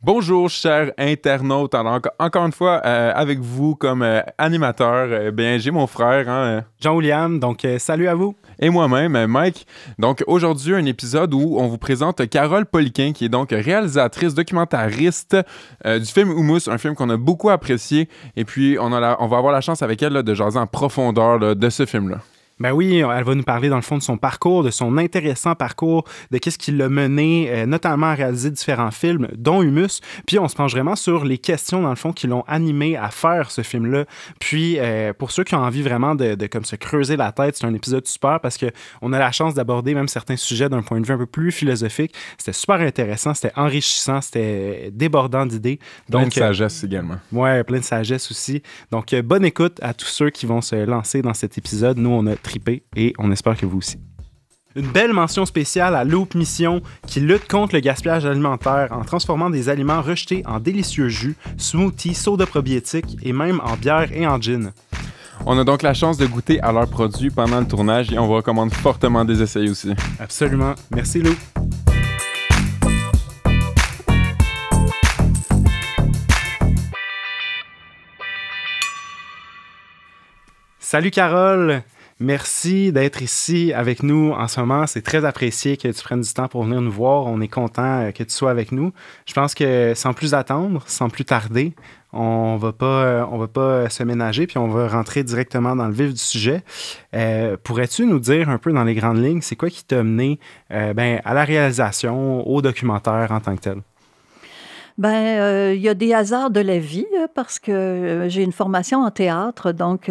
Bonjour, chers internautes. Alors, encore une fois, avec vous comme animateur, j'ai mon frère, Jean-William, donc salut à vous. Et moi-même, Mike. Donc, aujourd'hui, un épisode où on vous présente Carole Poliquin, qui est donc réalisatrice, documentariste du film Hummus, un film qu'on a beaucoup apprécié. Et puis, on va avoir la chance avec elle là, de jaser en profondeur là, de ce film-là. Ben oui, elle va nous parler dans le fond de son parcours, de son intéressant parcours, de qu'est-ce qui l'a mené notamment à réaliser différents films, dont Hummus. Puis on se penche vraiment sur les questions dans le fond qui l'ont animé à faire ce film-là. Puis pour ceux qui ont envie vraiment de comme se creuser la tête, c'est un épisode super parce que on a la chance d'aborder même certains sujets d'un point de vue un peu plus philosophique. C'était super intéressant, c'était enrichissant, c'était débordant d'idées. Plein de sagesse également. Ouais, plein de sagesse aussi. Donc bonne écoute à tous ceux qui vont se lancer dans cet épisode. Nous, on a trippé et on espère que vous aussi. Une belle mention spéciale à Loop Mission qui lutte contre le gaspillage alimentaire en transformant des aliments rejetés en délicieux jus, smoothies, soda probiotiques et même en bière et en gin. On a donc la chance de goûter à leurs produits pendant le tournage et on vous recommande fortement de les essayer aussi. Absolument. Merci Loop. Salut Carole! Merci d'être ici avec nous en ce moment. C'est très apprécié que tu prennes du temps pour venir nous voir. On est content que tu sois avec nous. Je pense que sans plus attendre, sans plus tarder, on va pas se ménager puis on va rentrer directement dans le vif du sujet. Pourrais-tu nous dire un peu dans les grandes lignes, c'est quoi qui t'a mené à la réalisation, au documentaire en tant que tel? Il y a des hasards de la vie parce que j'ai une formation en théâtre, donc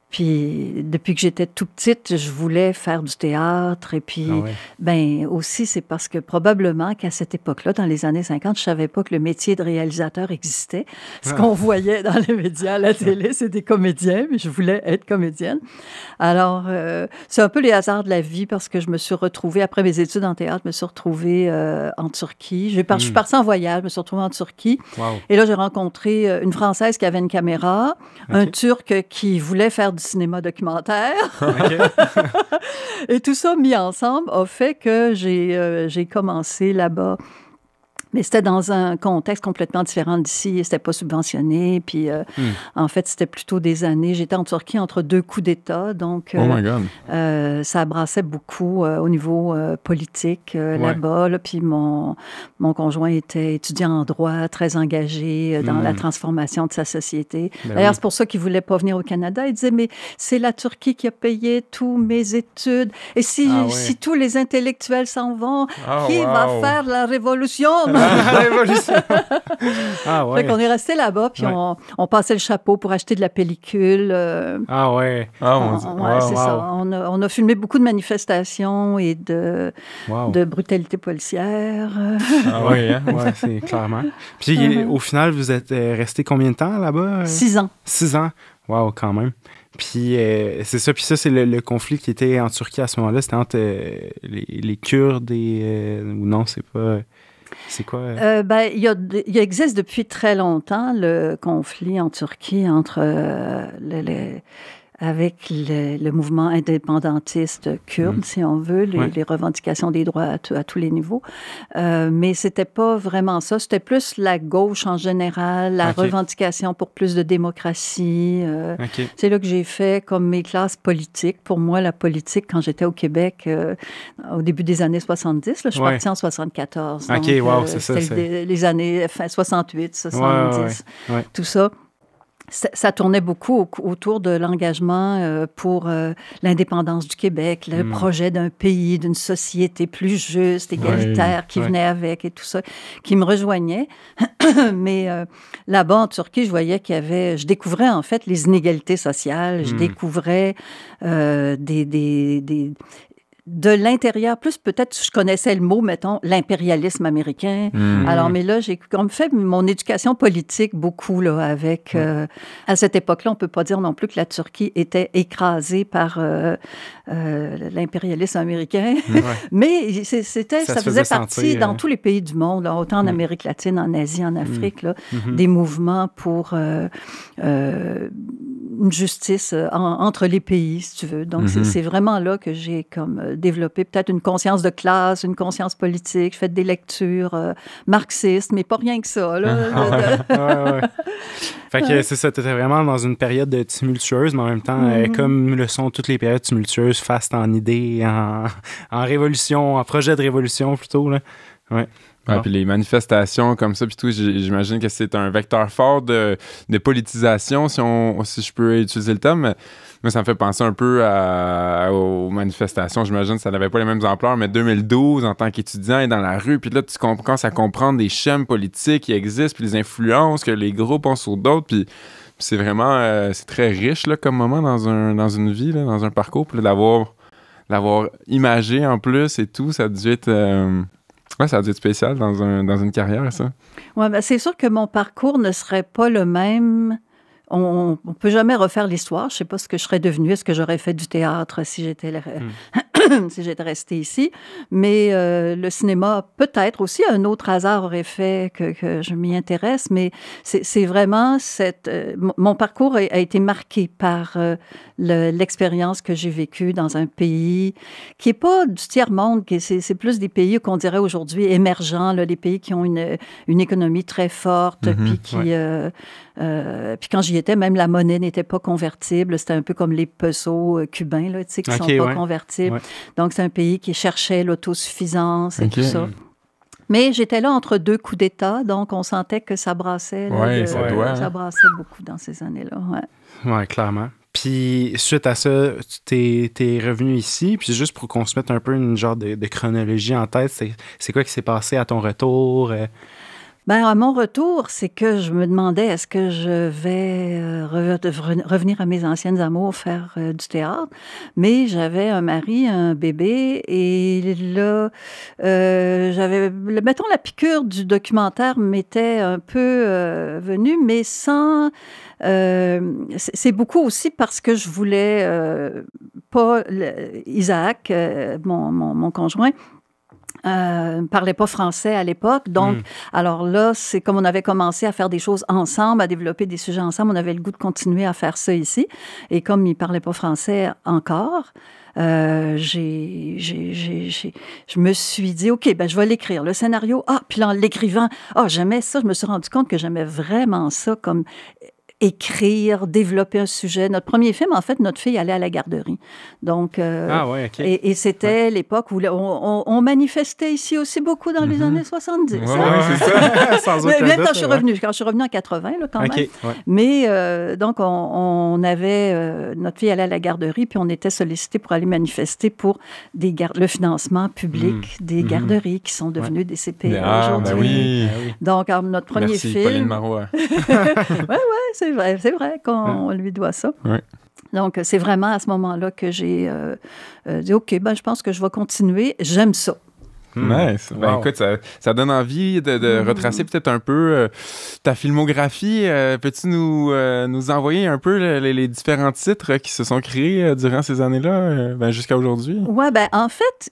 puis depuis que j'étais tout petite, je voulais faire du théâtre. Et puis, aussi, c'est parce que probablement qu'à cette époque-là, dans les années 50, je savais pas que le métier de réalisateur existait. Ce qu'on voyait dans les médias, à la télé, c'est des comédiens, mais je voulais être comédienne. Alors, c'est un peu les hasards de la vie parce que je me suis retrouvée, après mes études en théâtre, je me suis retrouvée en Turquie. Je suis partie en voyage, je me suis retrouvée en Turquie. Wow. Et là, j'ai rencontré une Française qui avait une caméra, un Turc qui voulait faire du cinéma documentaire. Et tout ça mis ensemble a fait que j'ai commencé là-bas. Mais c'était dans un contexte complètement différent d'ici. C'était pas subventionné. Puis, en fait, c'était plutôt des années. J'étais en Turquie entre deux coups d'État. Donc, ça brassait beaucoup au niveau politique là-bas. Là. Puis, mon conjoint était étudiant en droit, très engagé dans la transformation de sa société. D'ailleurs, c'est pour ça qu'il voulait pas venir au Canada. Il disait, mais c'est la Turquie qui a payé tous mes études. Et si tous les intellectuels s'en vont, qui va faire la révolution? Fait qu'on est resté là-bas, puis on passait le chapeau pour acheter de la pellicule. C'est ça. On a filmé beaucoup de manifestations et de brutalité policière. C'est clairement. Puis au final, vous êtes resté combien de temps là-bas? 6 ans. 6 ans. Wow, quand même. Puis c'est ça. Puis ça, c'est le conflit qui était en Turquie à ce moment-là. C'était entre les Kurdes et... ou non, c'est pas... C'est quoi? Il existe depuis très longtemps le conflit en Turquie entre avec le mouvement indépendantiste kurde, si on veut, les revendications des droits à tous les niveaux. Mais c'était pas vraiment ça. C'était plus la gauche en général, la revendication pour plus de démocratie. C'est là que j'ai fait comme mes classes politiques. Pour moi, la politique, quand j'étais au Québec, au début des années 70, là, je suis partie en 74. Donc, c'est ça. C'était les années 68, 70, tout ça. Ça tournait beaucoup autour de l'engagement pour l'indépendance du Québec, le projet d'un pays, d'une société plus juste, égalitaire, qui venait avec et tout ça, qui me rejoignait. Mais là-bas, en Turquie, je voyais je découvrais en fait les inégalités sociales, je découvrais de l'intérieur, plus peut-être je connaissais le mot, mettons, l'impérialisme américain. Alors, mais là, j'ai comme fait mon éducation politique beaucoup, là, avec... à cette époque-là, on peut pas dire non plus que la Turquie était écrasée par l'impérialisme américain. Mais ça faisait partie dans tous les pays du monde, là, autant en Amérique latine, en Asie, en Afrique, là, des mouvements pour une justice entre les pays, si tu veux. Donc, c'est vraiment là que j'ai comme développé peut-être une conscience de classe, une conscience politique. Je fais des lectures marxistes, mais pas rien que ça. Là, Fait que c'est ça, tu étais vraiment dans une période tumultueuse, mais en même temps, comme le sont toutes les périodes tumultueuses, faste en idées, en révolution, en projet de révolution plutôt. Là. Ouais. Ouais, puis les manifestations comme ça, puis tout, j'imagine que c'est un vecteur fort de politisation, si je peux utiliser le terme. Mais moi, ça me fait penser un peu aux manifestations. J'imagine que ça n'avait pas les mêmes ampleurs, mais 2012, en tant qu'étudiant, et dans la rue, puis là, tu commences à comprendre des schèmes politiques qui existent, puis les influences que les groupes ont sur d'autres, puis c'est vraiment, c'est très riche là, comme moment dans une vie, là, dans un parcours, puis l'avoir imagé en plus et tout, ça a dû être... Ouais, ça a dû être spécial dans une carrière, ça. Oui, ben c'est sûr que mon parcours ne serait pas le même. On ne peut jamais refaire l'histoire. Je ne sais pas ce que je serais devenue. Est-ce que j'aurais fait du théâtre si j'étais restée ici? Mais le cinéma, peut-être aussi, un autre hasard aurait fait que je m'y intéresse. Mais c'est vraiment mon parcours a été marqué par l'expérience que j'ai vécue dans un pays qui n'est pas du tiers-monde, c'est plus des pays qu'on dirait aujourd'hui émergents, là, des pays qui ont une économie très forte, puis qui... puis quand j'y étais, même la monnaie n'était pas convertible. C'était un peu comme les pesos cubains, là, tu sais, qui ne sont pas convertibles. Ouais. Donc, c'est un pays qui cherchait l'autosuffisance et tout ça. Mais j'étais là entre deux coups d'État, donc on sentait que ça brassait. Là, ça brassait beaucoup dans ces années-là. Oui, clairement. Puis, suite à ça, tu t'es revenu ici. Puis, juste pour qu'on se mette un peu une genre de chronologie en tête, c'est quoi qui s'est passé à ton retour? Ben, à mon retour, c'est que je me demandais est-ce que je vais revenir à mes anciennes amours, faire du théâtre. Mais j'avais un mari, un bébé, et là, mettons, la piqûre du documentaire m'était un peu venue, mais sans... c'est beaucoup aussi parce que je voulais pas... Isaac, mon conjoint, ne parlait pas français à l'époque. Donc, alors là, c'est comme on avait commencé à faire des choses ensemble, à développer des sujets ensemble, on avait le goût de continuer à faire ça ici. Et comme il ne parlait pas français encore, je me suis dit, OK, ben je vais l'écrire. Le scénario, puis en l'écrivant, j'aimais ça. Je me suis rendu compte que j'aimais vraiment ça comme... écrire, développer un sujet. Notre premier film, en fait, notre fille allait à la garderie. Donc, OK. Et c'était l'époque où on manifestait ici aussi beaucoup dans les années 70. Oui, c'est ça. Sans aucun même doute, quand je suis revenue en 80, là, quand même. Ouais. Mais donc, on avait... notre fille allait à la garderie, puis on était sollicité pour aller manifester pour le financement public des garderies qui sont devenues des CPE aujourd'hui. Ben oui. Donc, notre premier film... Merci, Pauline Marois. c'est vrai qu'on lui doit ça. Ouais. Donc, c'est vraiment à ce moment-là que j'ai dit, OK, ben, je pense que je vais continuer. J'aime ça. Nice. Ben, écoute, ça donne envie de retracer peut-être un peu ta filmographie. Peux-tu nous envoyer un peu les différents titres qui se sont créés durant ces années-là, jusqu'à aujourd'hui? Oui, ben en fait...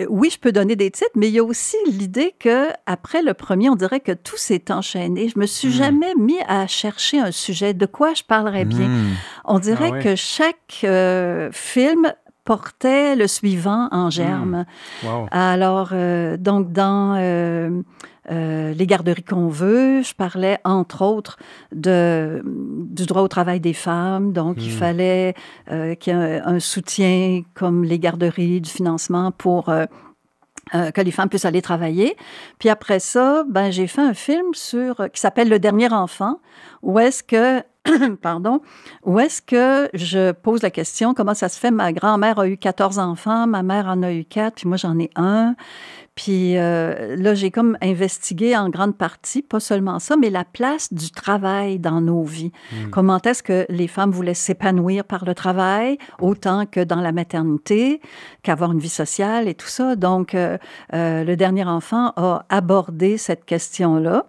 Oui, je peux donner des titres, mais il y a aussi l'idée qu'après le premier, on dirait que tout s'est enchaîné. Je me suis jamais mis à chercher un sujet. De quoi je parlerais bien? On dirait que chaque film portait le suivant en germe. Wow. Alors, donc, dans les garderies qu'on veut, je parlais, entre autres, du droit au travail des femmes. Donc, il fallait qu'il y ait un soutien comme les garderies, du financement pour... que les femmes puissent aller travailler. Puis après ça, ben, j'ai fait un film qui s'appelle Le Dernier Enfant, où est-ce que je pose la question, comment ça se fait? Ma grand-mère a eu 14 enfants, ma mère en a eu 4, puis moi, j'en ai un. Puis là, j'ai comme investigué en grande partie, pas seulement ça, mais la place du travail dans nos vies. Comment est-ce que les femmes voulaient s'épanouir par le travail, autant que dans la maternité, qu'avoir une vie sociale et tout ça. Donc, Le Dernier Enfant a abordé cette question-là.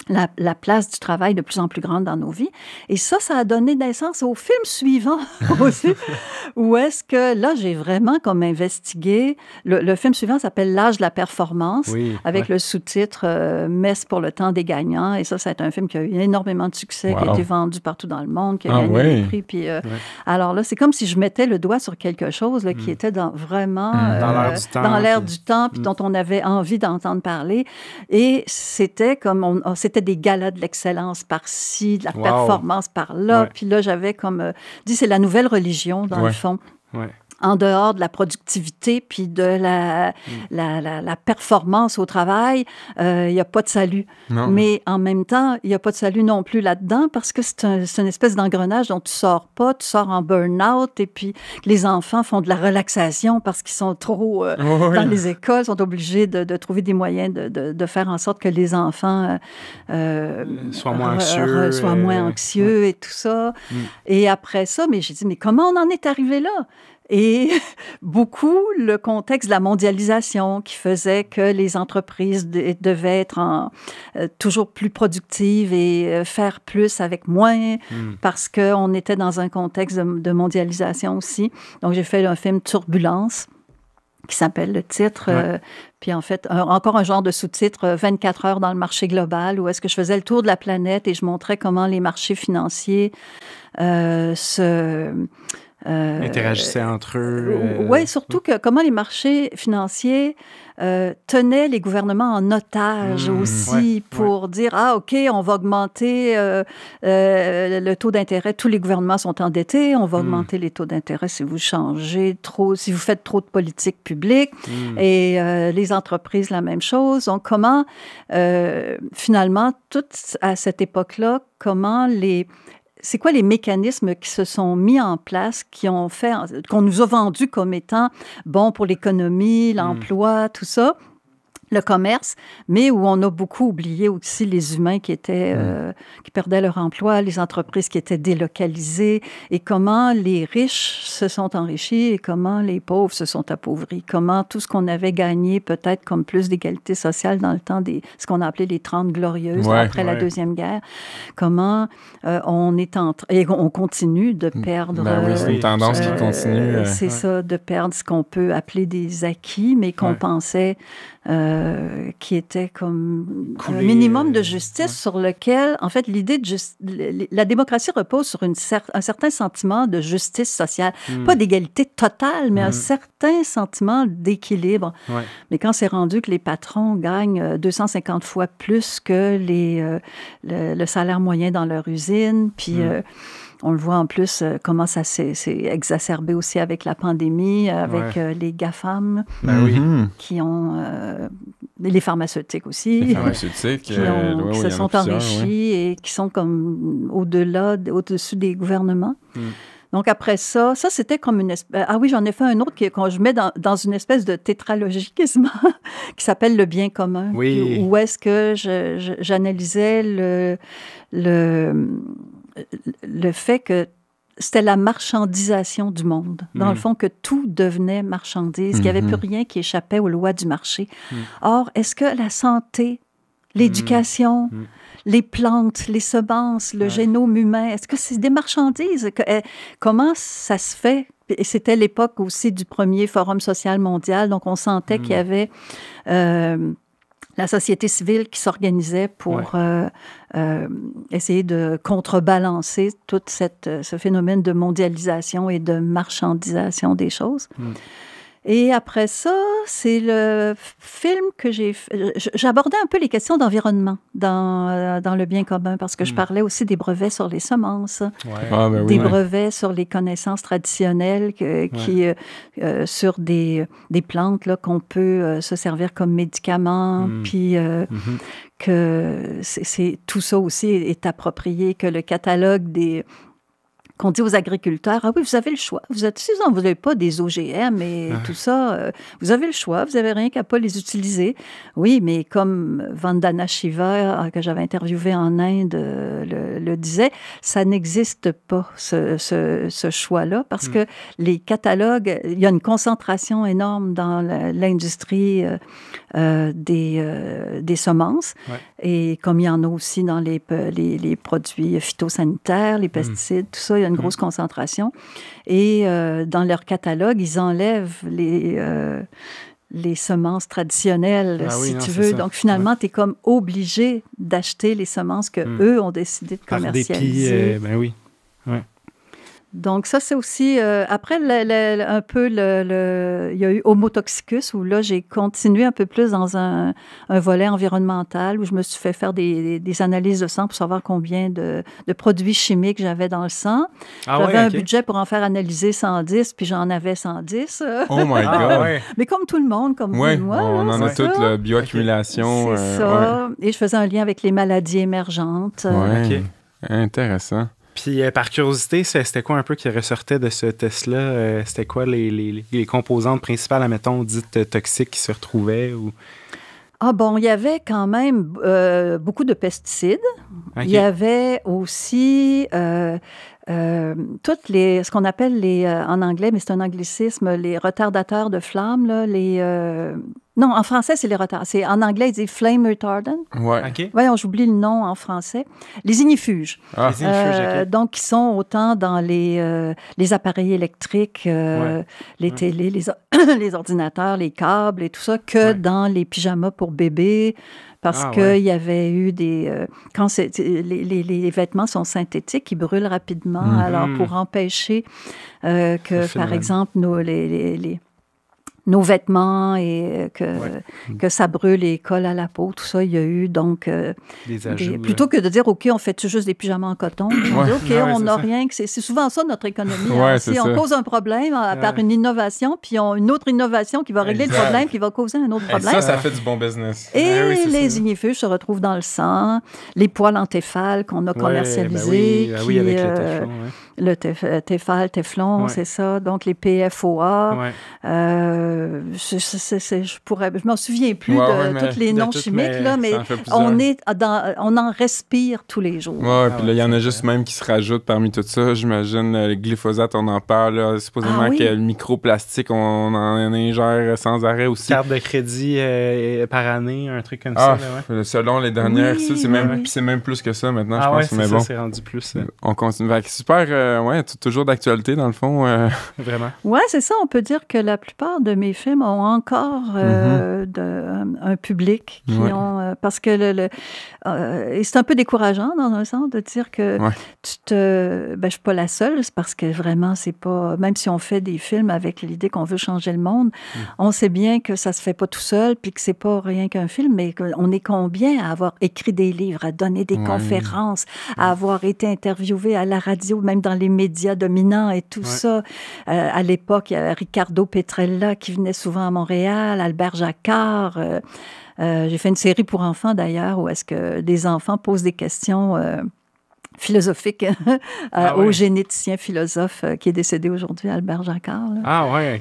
la place du travail de plus en plus grande dans nos vies. Et ça a donné naissance au film suivant aussi, où est-ce que, là, j'ai vraiment comme investigué. Le film suivant s'appelle « L'âge de la performance », avec le sous-titre « Messe pour le temps des gagnants ». Et ça a été un film qui a eu énormément de succès, qui a été vendu partout dans le monde, qui a gagné des prix. Puis, alors là, c'est comme si je mettais le doigt sur quelque chose là, qui était vraiment dans l'air du temps, puis dont on avait envie d'entendre parler. Et c'était comme... c'était des galas de l'excellence par-ci, de la performance par-là. Puis là, j'avais comme dit, c'est la nouvelle religion, dans le fond. En dehors de la productivité puis de la performance au travail, il n'y a pas de salut. Non. Mais en même temps, il n'y a pas de salut non plus là-dedans parce que c'est une espèce d'engrenage dont tu sors pas, tu sors en burn-out et puis les enfants font de la relaxation parce qu'ils sont trop dans les écoles, sont obligés de trouver des moyens de faire en sorte que les enfants soient moins anxieux, et tout ça. Et après ça, mais j'ai dit, mais comment on en est arrivé là? Et beaucoup, le contexte de la mondialisation qui faisait que les entreprises devaient être toujours plus productives et faire plus avec moins parce qu'on était dans un contexte de mondialisation aussi. Donc, j'ai fait un film Turbulence qui s'appelle le titre. Puis en fait, encore un genre de sous-titre, 24 heures dans le marché global, où est-ce que je faisais le tour de la planète et je montrais comment les marchés financiers interagissaient entre eux. Oui, surtout que comment les marchés financiers tenaient les gouvernements en otage aussi pour dire, OK, on va augmenter le taux d'intérêt. Tous les gouvernements sont endettés, on va augmenter les taux d'intérêt si vous changez trop, si vous faites trop de politique publique. Et les entreprises, la même chose. Donc, comment, finalement, à cette époque-là, c'est quoi les mécanismes qui se sont mis en place, qu'on nous a vendus comme étant bons pour l'économie, l'emploi, tout ça, le commerce, mais où on a beaucoup oublié aussi les humains qui perdaient leur emploi, les entreprises qui étaient délocalisées, et comment les riches se sont enrichis et comment les pauvres se sont appauvris, comment tout ce qu'on avait gagné peut-être comme plus d'égalité sociale dans le temps ce qu'on a appelé les 30 glorieuses après la Deuxième Guerre, comment et on continue de perdre... c'est une tendance qui continue. C'est ça, de perdre ce qu'on peut appeler des acquis, mais qu'on pensait... qui était comme un minimum de justice sur lequel, en fait, l'idée de la démocratie repose sur un certain sentiment de justice sociale. Pas d'égalité totale, mais un certain sentiment d'équilibre. Mais quand c'est rendu que les patrons gagnent 250 fois plus que le salaire moyen dans leur usine, puis... on le voit en plus, comment ça s'est exacerbé aussi avec la pandémie, avec les GAFAM, qui ont... les pharmaceutiques aussi. Les pharmaceutiques, qui se sont enrichis et qui sont comme au-dessus des gouvernements. Donc, après ça c'était comme une espèce... Ah oui, j'en ai fait un autre quand je mets dans une espèce de tétralogie quasiment, qui s'appelle Le bien commun. Où est-ce que j'analysais le fait que c'était la marchandisation du monde. Dans le fond, que tout devenait marchandise, qu'il n'y avait plus rien qui échappait aux lois du marché. Or, est-ce que la santé, l'éducation, les plantes, les semences, le génome humain, est-ce que c'est des marchandises? Comment ça se fait? Et c'était l'époque aussi du premier Forum social mondial, donc on sentait qu'il y avait... la société civile qui s'organisait pour essayer de contrebalancer tout ce phénomène de mondialisation et de marchandisation des choses. Et après ça, c'est le film que j'ai fait. J'abordais un peu les questions d'environnement dans le bien commun parce que je parlais aussi des brevets sur les semences, des brevets sur les connaissances traditionnelles sur des plantes là, qu'on peut se servir comme médicaments, puis que tout ça aussi est approprié, que le catalogue qu'on dit aux agriculteurs, ah oui, vous avez le choix. Vous n'avez pas des OGM et tout ça. Vous avez le choix. Vous n'avez rien qu'à pas les utiliser. Oui, mais comme Vandana Shiva, que j'avais interviewé en Inde, le disait, ça n'existe pas, ce choix-là, parce que les catalogues, il y a une concentration énorme dans l'industrie des semences. Et comme il y en a aussi dans les produits phytosanitaires, les pesticides, tout ça, il y a une grosse concentration. Et dans leur catalogue, ils enlèvent les semences traditionnelles, si tu veux. Donc, finalement, tu es comme obligé d'acheter les semences qu'eux ont décidé de commercialiser. Par dépit, oui. Ouais. Donc, ça, c'est aussi... après, un peu, il y a eu Homo toxicus, où là, j'ai continué un peu plus dans un volet environnemental, où je me suis fait faire des analyses de sang pour savoir combien de produits chimiques j'avais dans le sang. J'avais un budget pour en faire analyser 110, puis j'en avais 110. Oh my God! Mais comme tout le monde, comme vous et moi. On en a toute la bioaccumulation. C'est ça. Et je faisais un lien avec les maladies émergentes. Intéressant. Puis, par curiosité, c'était quoi un peu qui ressortait de ce test-là? C'était quoi les composantes principales, admettons, dites toxiques qui se retrouveient? Ou... Ah bon, il y avait quand même beaucoup de pesticides. Il y avait aussi toutes ce qu'on appelle en anglais, mais c'est un anglicisme, les retardateurs de flammes, là, non, en français, c'est les retards. En anglais, ils disent flame retardant. Ouais. Voyons, j'oublie le nom en français. Les ignifuges. Les ignifuges, donc, qui sont autant dans les appareils électriques, les télés, les ordinateurs, les câbles et tout ça, que dans les pyjamas pour bébés. Parce qu'il y avait eu quand les vêtements sont synthétiques, ils brûlent rapidement. Alors, pour empêcher que, par exemple, nos vêtements et que ça brûle et colle à la peau, tout ça, il y a eu donc des ajouts, plutôt que de dire OK, on fait juste des pyjamas en coton, on dit OK, on n'a rien que c'est souvent ça notre économie. Si on cause un problème par une innovation, puis une autre innovation qui va régler le problème, qui va causer un autre problème. Ça fait du bon business. Et les ignifuges se retrouvent dans le sang, les poils en téfal qu'on a commercialisés, avec le téflon. Le téflon, c'est ça. Donc les PFOA. Je m'en souviens plus de tous les noms chimiques, là, mais on en respire tous les jours. Puis là, il y en a juste même qui se rajoutent parmi tout ça. J'imagine le glyphosate, on en parle. Là, supposément que le microplastique, on en ingère sans arrêt aussi. Carte de crédit par année, un truc comme ça. Là, selon les dernières, c'est même plus que ça maintenant, je pense. Mais ça, bon, c'est rendu plus. On continue. Super, toujours d'actualité dans le fond. Vraiment. Oui, c'est ça. On peut dire que la plupart de mes films ont encore un public qui ont... parce que et c'est un peu décourageant dans un sens de dire que je suis pas la seule, c'est parce que vraiment, c'est pas... Même si on fait des films avec l'idée qu'on veut changer le monde, on sait bien que ça se fait pas tout seul, puis que c'est pas rien qu'un film, mais qu'on est combien à avoir écrit des livres, à donner des conférences, à avoir été interviewé à la radio, même dans les médias dominants et tout ça. À l'époque, il y avait Ricardo Petrella qui venait souvent à Montréal, Albert Jacquard. J'ai fait une série pour enfants, d'ailleurs, où est-ce que des enfants posent des questions philosophiques au généticien philosophe qui est décédé aujourd'hui, Albert Jacquard.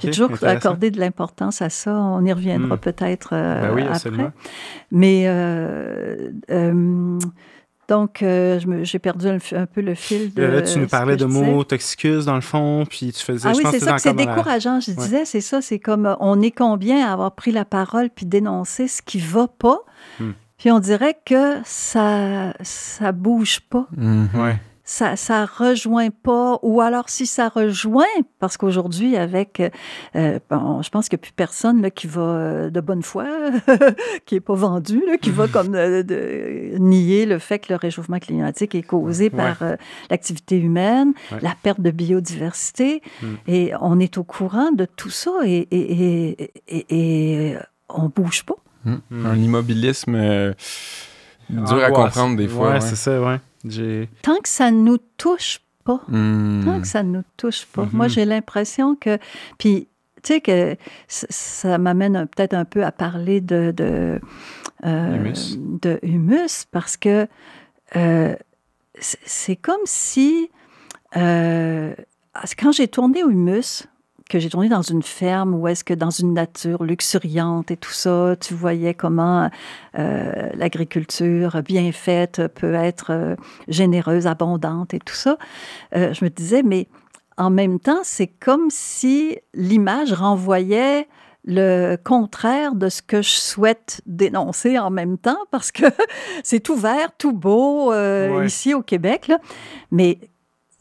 J'ai toujours accordé de l'importance à ça. On y reviendra peut-être après. Absolument. Mais... donc, j'ai perdu un peu le fil de... Là, tu nous parlais de Homo toxicus, dans le fond, puis tu faisais... c'est ça, c'est décourageant. Je disais, c'est ça, c'est comme on est combien à avoir pris la parole puis dénoncer ce qui va pas, puis on dirait que ça bouge pas. Ça rejoint pas, ou alors si ça rejoint, parce qu'aujourd'hui, avec, je pense qu'il n'y a plus personne là, qui va de bonne foi, qui n'est pas vendu, là, qui va comme nier le fait que le réchauffement climatique est causé par l'activité humaine, la perte de biodiversité, et on est au courant de tout ça, et on ne bouge pas. Un immobilisme dur à comprendre des fois. C'est ça, Tant que ça ne nous touche pas. Tant que ça ne nous touche pas. Moi, j'ai l'impression que... Puis, tu sais, que ça m'amène peut-être un peu à parler de humus, parce que c'est comme si... quand j'ai tourné au humus, que j'ai tourné dans une ferme ou est-ce que dans une nature luxuriante et tout ça, tu voyais comment l'agriculture bien faite peut être généreuse, abondante et tout ça. Je me disais, mais en même temps, c'est comme si l'image renvoyait le contraire de ce que je souhaite dénoncer en même temps, parce que c'est tout vert, tout beau ici au Québec, là. Mais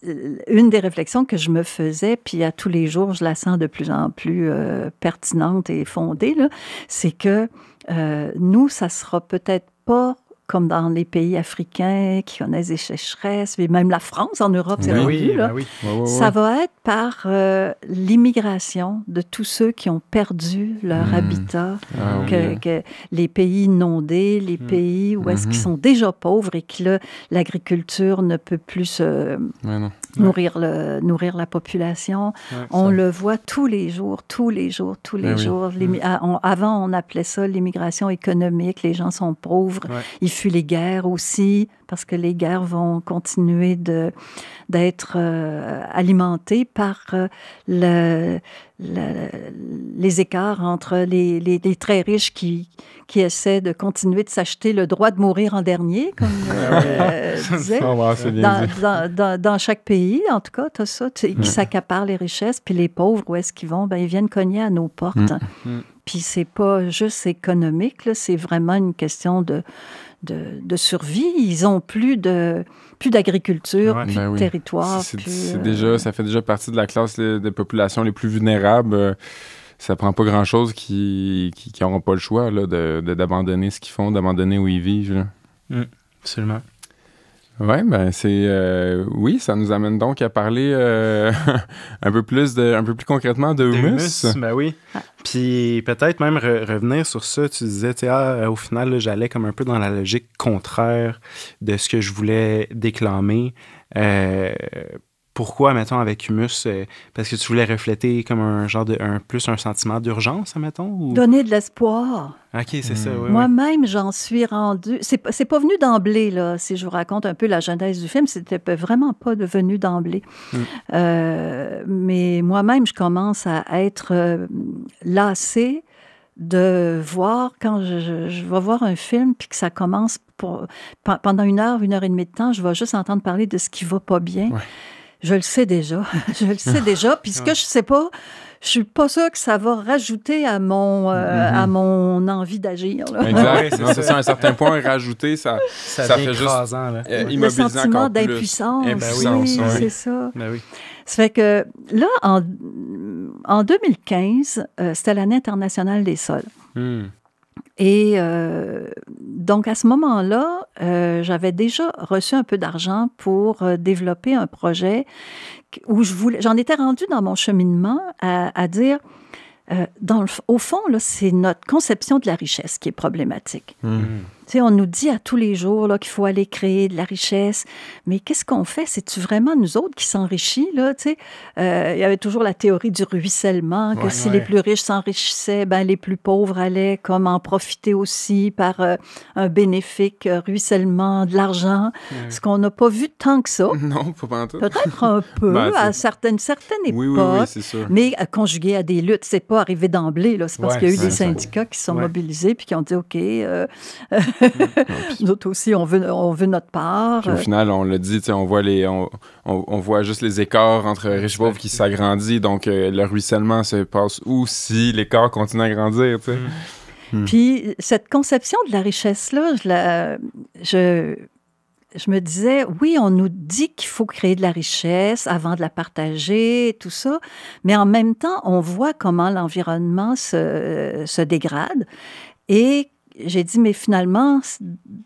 une des réflexions que je me faisais, puis à tous les jours, je la sens de plus en plus pertinente et fondée, là, c'est que nous, ça sera peut-être pas comme dans les pays africains qui connaissent des sécheresses, mais même la France, en Europe, c'est rendu, là. Ça va être par l'immigration de tous ceux qui ont perdu leur habitat, que les pays inondés, les pays où est-ce qu'ils sont déjà pauvres et que là, l'agriculture ne peut plus nourrir la population. On le voit tous les jours. Avant, on appelait ça l'immigration économique. Les gens sont pauvres. Ils fuient les guerres aussi, parce que les guerres vont continuer d'être alimentées par les écarts entre les très riches qui essaient de continuer de s'acheter le droit de mourir en dernier, comme disait. Dans chaque pays, en tout cas, tu as ça, qui s'accaparent les richesses, puis les pauvres, où est-ce qu'ils vont? Ben, ils viennent cogner à nos portes. Puis c'est pas juste économique, là, c'est vraiment une question de survie. Ils n'ont plus d'agriculture, plus de territoire. Ça fait déjà partie de la classe des populations les plus vulnérables. Ça prend pas grand-chose qui n'auront pas le choix là, d'abandonner ce qu'ils font, d'abandonner où ils vivent. Absolument. Ouais, ben oui, ça nous amène donc à parler un peu plus concrètement de humus. Ben oui. Puis peut-être même revenir sur ça. Tu disais, au final, là, j'allais comme un peu dans la logique contraire de ce que je voulais déclamer. Pourquoi, mettons, avec humus? Parce que tu voulais refléter comme un genre plus un sentiment d'urgence, mettons? Ou... Donner de l'espoir. OK, c'est ça, oui. Moi-même, j'en suis rendue... C'est pas venu d'emblée, là. Si je vous raconte un peu la genèse du film, c'était vraiment pas venu d'emblée. Mais moi-même, je commence à être lassée de voir, quand je vais voir un film, puis que ça commence pendant 1 heure et demie de temps, je vais juste entendre parler de ce qui va pas bien. Ouais. Je le sais déjà. Puis ce que je sais pas, je suis pas sûre que ça va rajouter à mon envie d'agir. Là. Exact. C'est ça, à un certain point, rajouter, ça fait juste immobilisant. Le sentiment d'impuissance. Oui, c'est ça. Ben oui. Ça fait que là, en 2015, c'était l'année internationale des sols. Et donc, à ce moment-là, j'avais déjà reçu un peu d'argent pour développer un projet où j'en étais rendue dans mon cheminement à dire, au fond, là, c'est notre conception de la richesse qui est problématique. Tu sais, on nous dit à tous les jours là, qu'il faut aller créer de la richesse, mais qu'est-ce qu'on fait? C'est-tu vraiment nous autres qui s'enrichissent? Là, tu sais? Il y avait toujours la théorie du ruissellement, que si les plus riches s'enrichissaient, ben, les plus pauvres allaient comme en profiter aussi par un bénéfique ruissellement de l'argent, ce qu'on n'a pas vu tant que ça. Non, pas en tout. Peut-être un peu, à certaines époques, oui, c'est sûr. Mais conjugué à des luttes, c'est pas arrivé d'emblée. Là, c'est parce qu'il y a eu des syndicats qui se sont mobilisés puis qui ont dit, OK... Nous autres aussi, on veut notre part. Puis au final, on l'a dit, on voit juste les écarts entre riches et pauvres qui s'agrandissent. Donc, le ruissellement se passe où si l'écart continue à grandir, tu sais. Puis, cette conception de la richesse-là, je me disais, oui, on nous dit qu'il faut créer de la richesse avant de la partager, tout ça, mais en même temps, on voit comment l'environnement se dégrade. Et j'ai dit, mais finalement,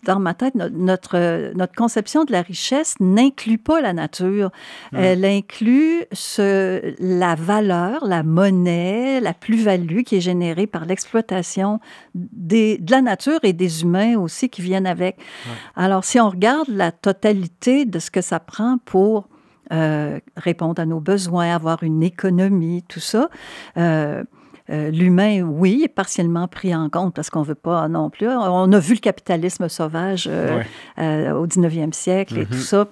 dans ma tête, notre conception de la richesse n'inclut pas la nature. Elle inclut la valeur, la monnaie, la plus-value qui est générée par l'exploitation de la nature et des humains aussi qui viennent avec. Alors, si on regarde la totalité de ce que ça prend pour répondre à nos besoins, avoir une économie, tout ça... l'humain, oui, est partiellement pris en compte parce qu'on ne veut pas non plus. On a vu le capitalisme sauvage au 19e siècle et tout ça.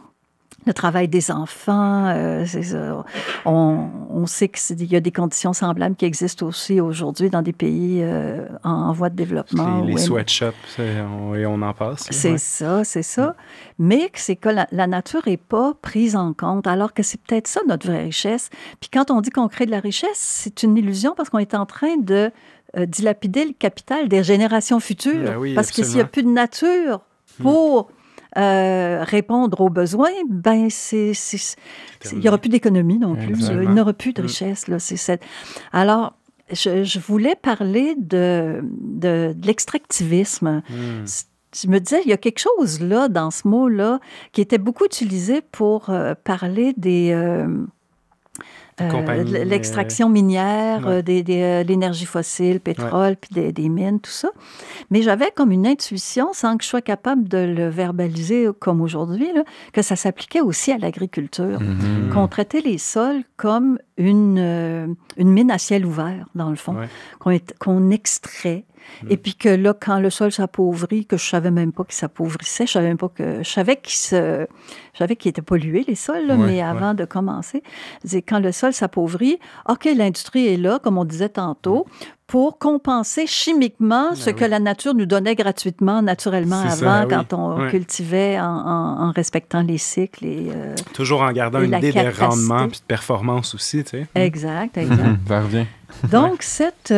le travail des enfants, c'est ça. On sait qu'il y a des conditions semblables qui existent aussi aujourd'hui dans des pays en voie de développement. Les sweatshops, et on en passe. C'est ça, c'est ça. Mais c'est que la nature n'est pas prise en compte, alors que c'est peut-être ça notre vraie richesse. Puis quand on dit qu'on crée de la richesse, c'est une illusion parce qu'on est en train de dilapider le capital des générations futures. Ben oui, parce absolument. que s'il n'y a plus de nature pour... répondre aux besoins, ben il n'y aura plus d'économie non plus. Exactement. Il n'y aura plus de richesse. Là, Alors, je voulais parler de l'extractivisme. Je me disais, il y a quelque chose là, dans ce mot-là, qui était beaucoup utilisé pour parler de l'extraction minière, de l'énergie fossile, pétrole, puis des mines, tout ça. Mais j'avais comme une intuition, sans que je sois capable de le verbaliser comme aujourd'hui, là, que ça s'appliquait aussi à l'agriculture, qu'on traitait les sols comme une mine à ciel ouvert, dans le fond, qu'on extrait. Et puis que là, quand le sol s'appauvrit, que je savais même pas qu'il s'appauvrissait, je savais qu'il était pollué, les sols, là, mais avant de commencer, quand le sol s'appauvrit, OK, l'industrie est là, comme on disait tantôt, pour compenser chimiquement ce que la nature nous donnait gratuitement, naturellement avant, quand on cultivait en respectant les cycles. Toujours en gardant une idée de rendement et de performance aussi, tu sais. Exact. Ça revient. Donc, cette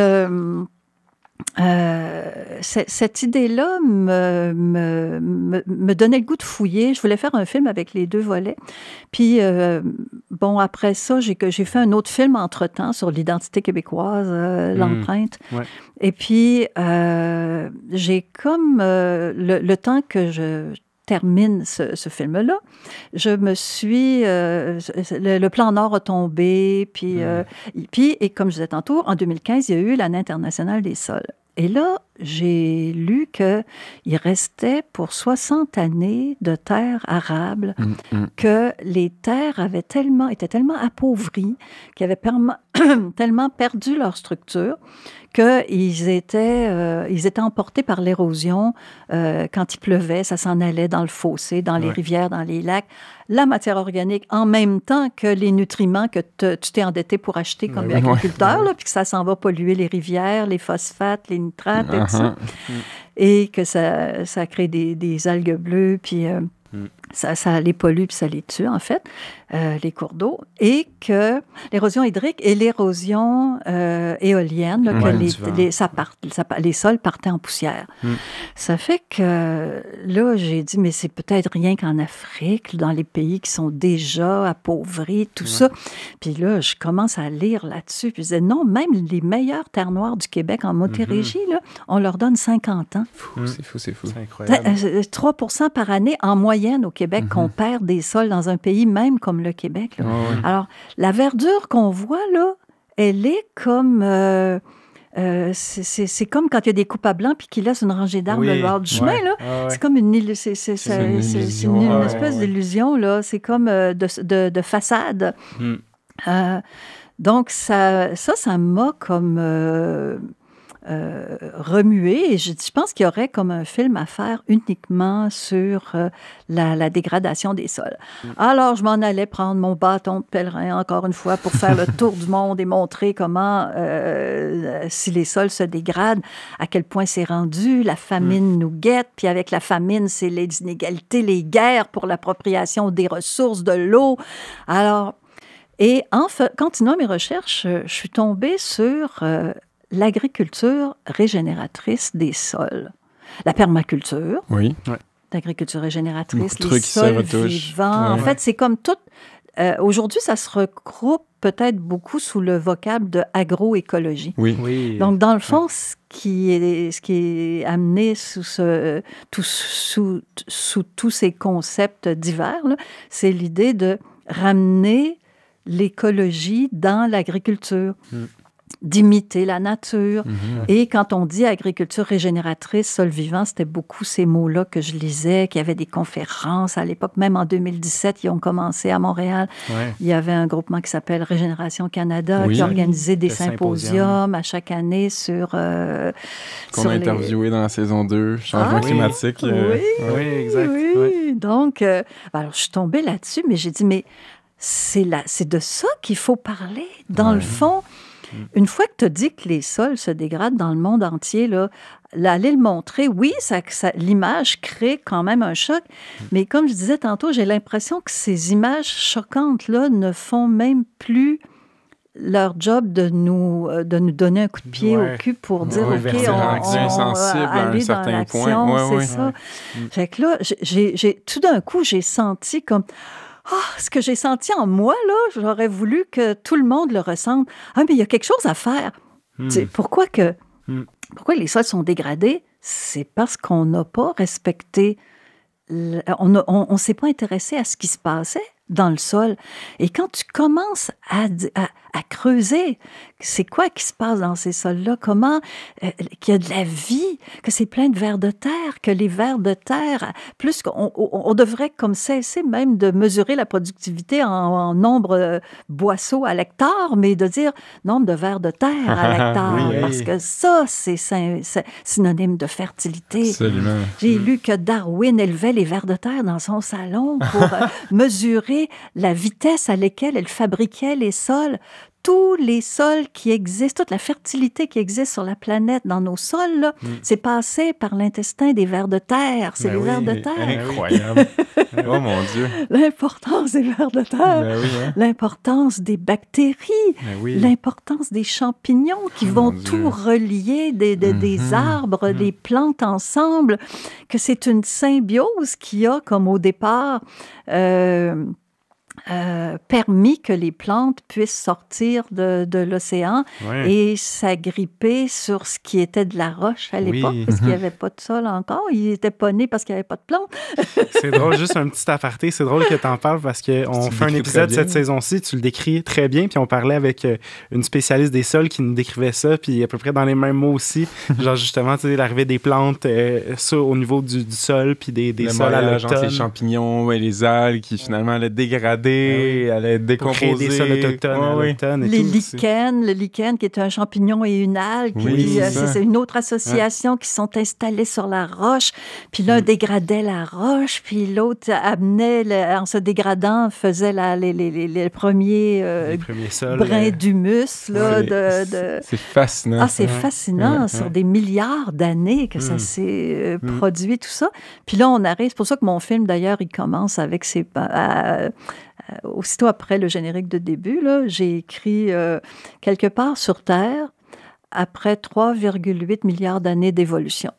idée-là me donnait le goût de fouiller. Je voulais faire un film avec les 2 volets. Puis, après ça, j'ai fait un autre film entre-temps sur l'identité québécoise, l'empreinte. Ouais. Et puis, j'ai comme le temps que je termine ce film-là, je me suis... le plan Nord a tombé, puis, et comme je disais tantôt, en 2015, il y a eu l'Année internationale des sols. Et là, j'ai lu qu'il restait pour 60 années de terres arables, que les terres étaient tellement appauvries, qu'ils avaient tellement perdu leur structure, qu'ils étaient emportés par l'érosion. Quand il pleuvait, ça s'en allait dans le fossé, dans les rivières, dans les lacs. La matière organique, en même temps que les nutriments que tu t'es endetté pour acheter comme agriculteur, là, puis que ça s'en va polluer les rivières, les phosphates, les nitrates, et tout ça. Et que ça crée des algues bleues, puis ça les pollue, puis ça les tue, en fait, les cours d'eau. Et que l'érosion hydrique et l'érosion éolienne, là, que les sols partaient en poussière. Ça fait que là, j'ai dit, mais c'est peut-être rien qu'en Afrique, dans les pays qui sont déjà appauvris, tout ça. Puis là, je commence à lire là-dessus, puis je disais, non, même les meilleures terres noires du Québec en Montérégie, là, on leur donne 50 ans. C'est fou. C'est incroyable. 3 % par année en moyenne au Québec qu'on perd des sols dans un pays même comme le Québec. Là. Alors, la verdure qu'on voit, là, elle est comme... c'est comme quand il y a des coupes à blanc puis qu'ils laissent une rangée d'arbres le bord du chemin. Là. C'est comme une espèce d'illusion. Là. C'est comme de façade. Donc, ça m'a comme... remué, et je pense qu'il y aurait comme un film à faire uniquement sur la dégradation des sols. Alors, je m'en allais prendre mon bâton de pèlerin, encore une fois, pour faire le tour du monde et montrer comment, si les sols se dégradent, à quel point c'est rendu, la famine nous guette, puis avec la famine, c'est les inégalités, les guerres pour l'appropriation des ressources, de l'eau. Alors, et en continuant mes recherches, je suis tombée sur... l'agriculture régénératrice des sols. La permaculture. Oui. L'agriculture régénératrice, les sols vivants. En fait, c'est comme tout... aujourd'hui, ça se regroupe peut-être beaucoup sous le vocable de agroécologie. Oui. Donc, dans le fond, ce qui est amené sous tous ces concepts divers, là, c'est l'idée de ramener l'écologie dans l'agriculture. d'imiter la nature. Mhm. Et quand on dit agriculture régénératrice, sol vivant, c'était beaucoup ces mots-là que je lisais, qu'il y avait des conférences à l'époque, même en 2017, ils ont commencé à Montréal. Ouais. Il y avait un groupement qui s'appelle Régénération Canada Oui. qui organisait des Le symposiums à chaque année sur... Qu'on sur a les- interviewé dans la saison 2, changement oui. climatique. Oui, Oui, exact. oui. Ouais. Donc, alors, je suis tombée là-dessus, mais j'ai dit, mais c'est de ça qu'il faut parler. Dans le fond, une fois que tu as dit que les sols se dégradent dans le monde entier, là, aller le montrer, oui, l'image crée quand même un choc, mais comme je disais tantôt, j'ai l'impression que ces images choquantes-là ne font même plus leur job de nous donner un coup de pied Ouais. au cul pour dire, Ouais, OK, c'est insensible à un aller dans certain l'action, point. Ouais, c'est ouais. ça. Fait que là, tout d'un coup, j'ai senti comme... ce que j'ai senti en moi, là, j'aurais voulu que tout le monde le ressente. Ah, mais il y a quelque chose à faire. Tu sais, pourquoi les sols sont dégradés? C'est parce qu'on n'a pas respecté, on s'est pas intéressé à ce qui se passait dans le sol. Et quand tu commences à creuser, c'est quoi qui se passe dans ces sols-là? Comment qu'il y a de la vie, que c'est plein de vers de terre, que les vers de terre, plus qu'on devrait comme cesser même de mesurer la productivité en nombre boisseaux à l'hectare, mais de dire nombre de vers de terre à l'hectare, Oui. parce que ça, c'est synonyme de fertilité. Absolument. J'ai lu que Darwin élevait les vers de terre dans son salon pour mesurer la vitesse à laquelle elle fabriquait les sols. Tous les sols qui existent, toute la fertilité qui existe sur la planète dans nos sols, là, c'est passé par l'intestin des vers de terre. C'est Ben les oui, vers de terre. Incroyable. Oh mon Dieu. L'importance des vers de terre. Ben oui, hein. L'importance des bactéries. Ben oui. L'importance des champignons qui Oh, vont mon Dieu. tout relier, des arbres, des plantes ensemble, que c'est une symbiose qui a, comme au départ, permis que les plantes puissent sortir de l'océan Ouais. et s'agripper sur ce qui était de la roche à l'époque, Oui. parce qu'il n'y avait pas de sol encore. Ils n'étaient pas nés parce qu'il n'y avait pas de plantes. C'est drôle, juste un petit aparté. C'est drôle que tu en parles parce qu'on Tu fait le un décris épisode très cette bien. saison-ci. Tu le décris très bien. Puis on parlait avec une spécialiste des sols qui nous décrivait ça. Puis à peu près dans les mêmes mots aussi. Genre justement, tu sais, l'arrivée des plantes ça, au niveau du sol. Puis des Le sols à mariage entre l'automne. les champignons et les algues qui finalement allaient dégrader, allaient Pour créer décomposer. des sols autochtones à Ouais, ouais. l'automne et Les tout. lichens, le lichen qui est un champignon et une algue, Oui, puis, c'est ça. c'est une autre association qui sont installées sur la roche, puis l'un dégradait la roche, puis l'autre amenait, en se dégradant, faisait les premiers Les premiers sols. brins d'humus. Là, Ouais. de... C'est fascinant. Ah, c'est Ouais. fascinant, Ouais. sur des milliards d'années que ça s'est produit, tout ça. Puis là, on arrive, c'est pour ça que mon film, d'ailleurs, il commence avec aussitôt après le générique de début, là, j'ai écrit quelque part sur Terre, après 3,8 milliards d'années d'évolution.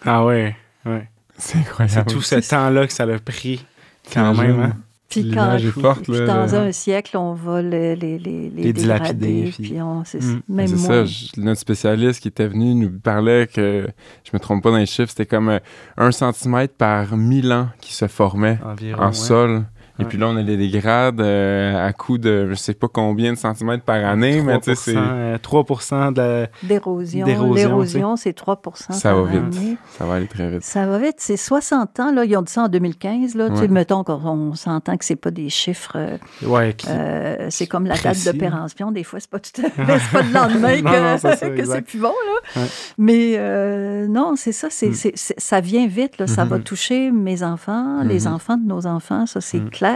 Ah ouais. Ouais. C'est incroyable. C'est tout ce temps-là que ça l'a pris quand T'imagines? même. Hein? Puis, L'image est forte, puis là. dans un siècle, on va les dilapider, dégrader. puis- Puis c'est Mm. même C'est moi. ça, notre spécialiste qui était venu nous parlait que, je me trompe pas dans les chiffres, c'était comme 1 centimètre par 1000 ans qui se formait Environ. en ouais. sol. Et Ouais. puis là, on a les dégrades à coût de je sais pas combien de centimètres par année, mais tu sais, c'est 3% de D'érosion. D'érosion, L'érosion, c'est 3% Ça par va vite. année. ça va aller très vite. Ça va vite. C'est 60 ans. Là, ils ont dit ça en 2015. Là. Tu sais, Ouais. mettons qu'on s'entend que c'est pas des chiffres... ouais, c'est comme la Précis. date de péremption. Des fois, c'est pas tout à fait, c'est pas le lendemain Non, c'est ça, que exact. c'est plus bon. Là. Ouais. Mais non, c'est ça. Ça vient vite. Là. Ça va toucher mes enfants, les enfants de nos enfants. Ça, c'est clair.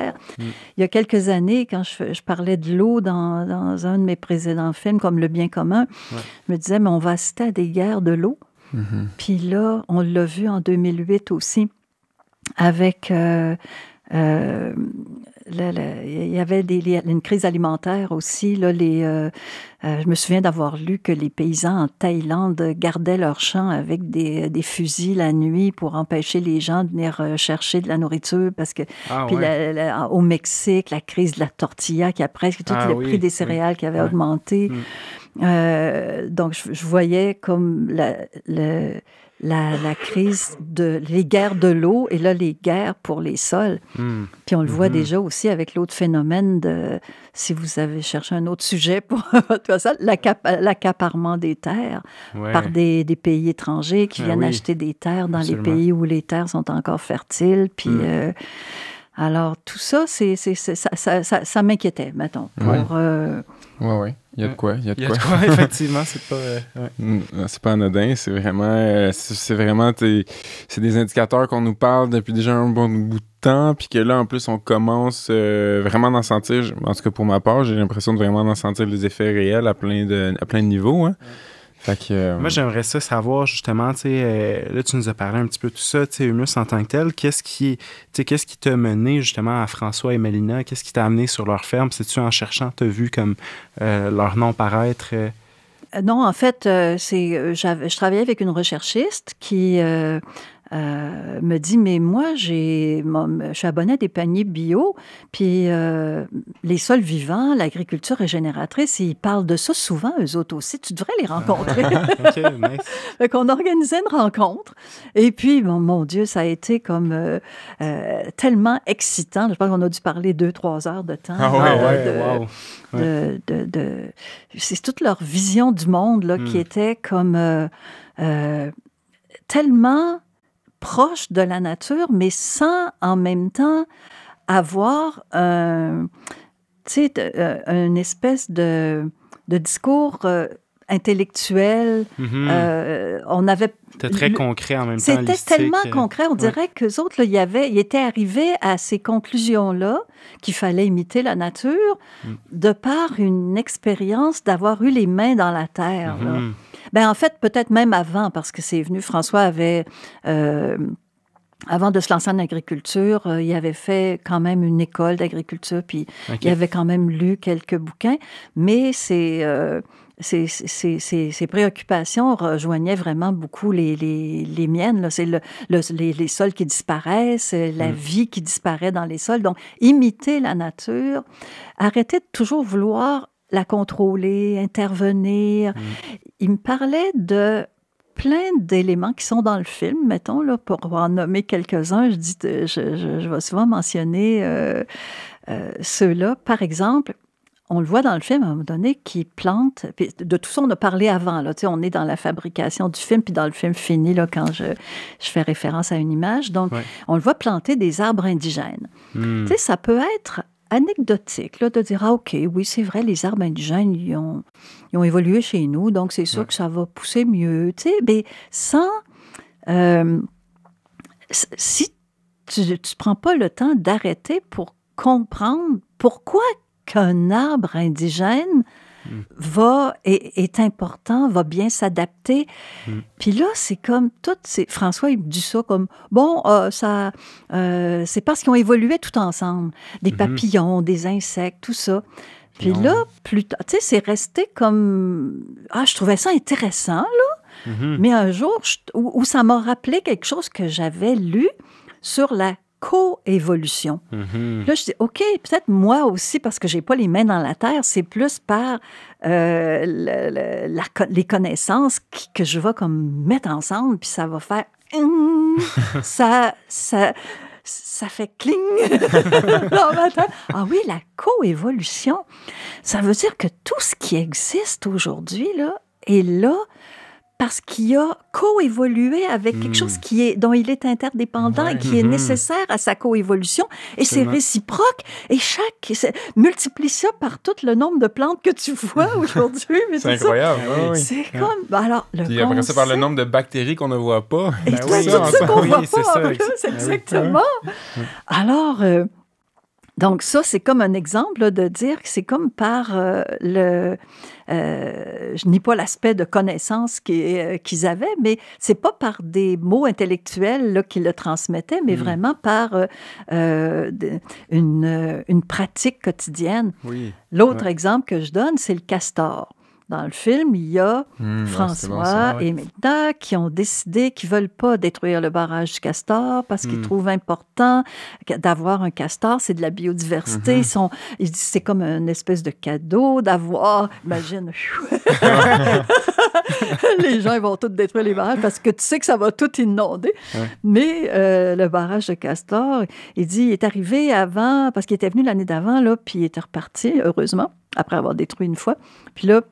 Il y a quelques années, quand je parlais de l'eau dans un de mes précédents films, comme Le bien commun, je me disais, mais on va assister à des guerres de l'eau. Puis là, on l'a vu en 2008 aussi, avec... il y avait une crise alimentaire aussi. Là, je me souviens d'avoir lu que les paysans en Thaïlande gardaient leurs champs avec des fusils la nuit pour empêcher les gens de venir chercher de la nourriture. Parce que, puis au Mexique, la crise de la tortilla qui a presque tout le prix des céréales qui avait augmenté. Donc, je voyais comme la crise les guerres de l'eau et là, les guerres pour les sols. Puis on le voit déjà aussi avec l'autre phénomène de, si vous avez cherché un autre sujet pour votre ça, l'accaparement des terres par des pays étrangers qui viennent acheter des terres dans les pays où les terres sont encore fertiles. Puis alors, tout ça, ça m'inquiétait, mettons. Oui. Il y a de quoi. Effectivement, c'est pas... C'est pas anodin, c'est vraiment... c'est des indicateurs qu'on nous parle depuis déjà un bon bout de temps, puis que là, en plus, on commence vraiment d'en sentir, en tout cas pour ma part, j'ai l'impression de vraiment d'en sentir les effets réels à plein de niveaux, hein. Fait que, moi, j'aimerais ça savoir, justement, là, tu nous as parlé un petit peu de tout ça, Humus en tant que tel. Qu'est-ce qui t'a mené, justement, à François et Mélina? Qu'est-ce qui t'a amené sur leur ferme? C'est-tu en cherchant, t'as vu comme leur nom paraître? Non, en fait, je travaillais avec une recherchiste qui me dit, mais moi, je suis abonnée à des paniers bio, puis les sols vivants, l'agriculture régénératrice, ils parlent de ça souvent, eux autres aussi. Tu devrais les rencontrer. OK, nice. Fait qu'on organisait une rencontre. Et puis, mon Dieu, ça a été comme tellement excitant. Je pense qu'on a dû parler 2-3 heures de temps. C'est toute leur vision du monde là, qui était comme tellement proche de la nature, mais sans en même temps avoir une espèce de discours intellectuel. On avait... C'était très concret en même temps. C'était tellement concret. On dirait qu'eux autres, là, ils étaient arrivés à ces conclusions-là qu'il fallait imiter la nature de par une expérience d'avoir eu les mains dans la terre. Là. Ben, en fait, peut-être même avant, parce que c'est venu, François avait... avant de se lancer en agriculture, il avait fait quand même une école d'agriculture, puis il avait quand même lu quelques bouquins, mais ses préoccupations rejoignaient vraiment beaucoup les miennes. Là. C'est les sols qui disparaissent, la vie qui disparaît dans les sols. Donc, imiter la nature, arrêter de toujours vouloir la contrôler, intervenir. Il me parlait de plein d'éléments qui sont dans le film, mettons, là, pour en nommer quelques-uns. Je vais souvent mentionner ceux-là. Par exemple, on le voit dans le film, à un moment donné, qui plante... Puis de tout ça, on a parlé avant. Là, on est dans la fabrication du film, puis dans le film fini, là, quand je fais référence à une image. Donc, on le voit planter des arbres indigènes. Ça peut être anecdotique, là, de dire, ah, OK, oui, c'est vrai, les arbres indigènes, ils ont évolué chez nous, donc c'est sûr que ça va pousser mieux, mais sans... si tu ne prends pas le temps d'arrêter pour comprendre pourquoi qu'un arbre indigène est important, va bien s'adapter. Puis là, c'est comme François, il me dit ça comme, bon, c'est parce qu'ils ont évolué tout ensemble. Des papillons, des insectes, tout ça. Puis là, plus tard, c'est resté comme... je trouvais ça intéressant, là. Mais un jour, où ça m'a rappelé quelque chose que j'avais lu sur la coévolution. Là, je dis, OK, peut-être moi aussi, parce que j'ai pas les mains dans la terre, c'est plus par les connaissances que je vais comme mettre ensemble, puis ça va faire... ça fait cling dans ma tête. Ah oui, la coévolution, ça veut dire que tout ce qui existe aujourd'hui là, est là parce qu'il a coévolué avec quelque chose dont il est interdépendant et qui est nécessaire à sa coévolution. Et c'est réciproque. Et multiplie ça par tout le nombre de plantes que tu vois aujourd'hui. C'est incroyable. C'est comme... Alors, puis après ça, par le nombre de bactéries qu'on ne voit pas. Et tout ça qu'on voit pas. C'est exactement. Alors... donc ça, c'est comme un exemple là, de dire que c'est comme par je nie pas l'aspect de connaissance qu'ils avaient, mais c'est pas par des mots intellectuels là, qu'ils le transmettaient, mais vraiment par une pratique quotidienne. L'autre exemple que je donne, c'est le castor. Dans le film, il y a François et Mélina qui ont décidé qu'ils ne veulent pas détruire le barrage du Castor parce qu'ils trouvent important d'avoir un castor. C'est de la biodiversité. Ils disent c'est comme une espèce de cadeau d'avoir... Imagine... les gens ils vont tous détruire les barrages parce que tu sais que ça va tout inonder. Ouais. Mais le barrage de Castor, il est arrivé avant, parce qu'il était venu l'année d'avant, là, puis il était reparti, heureusement, après avoir détruit une fois. Puis là,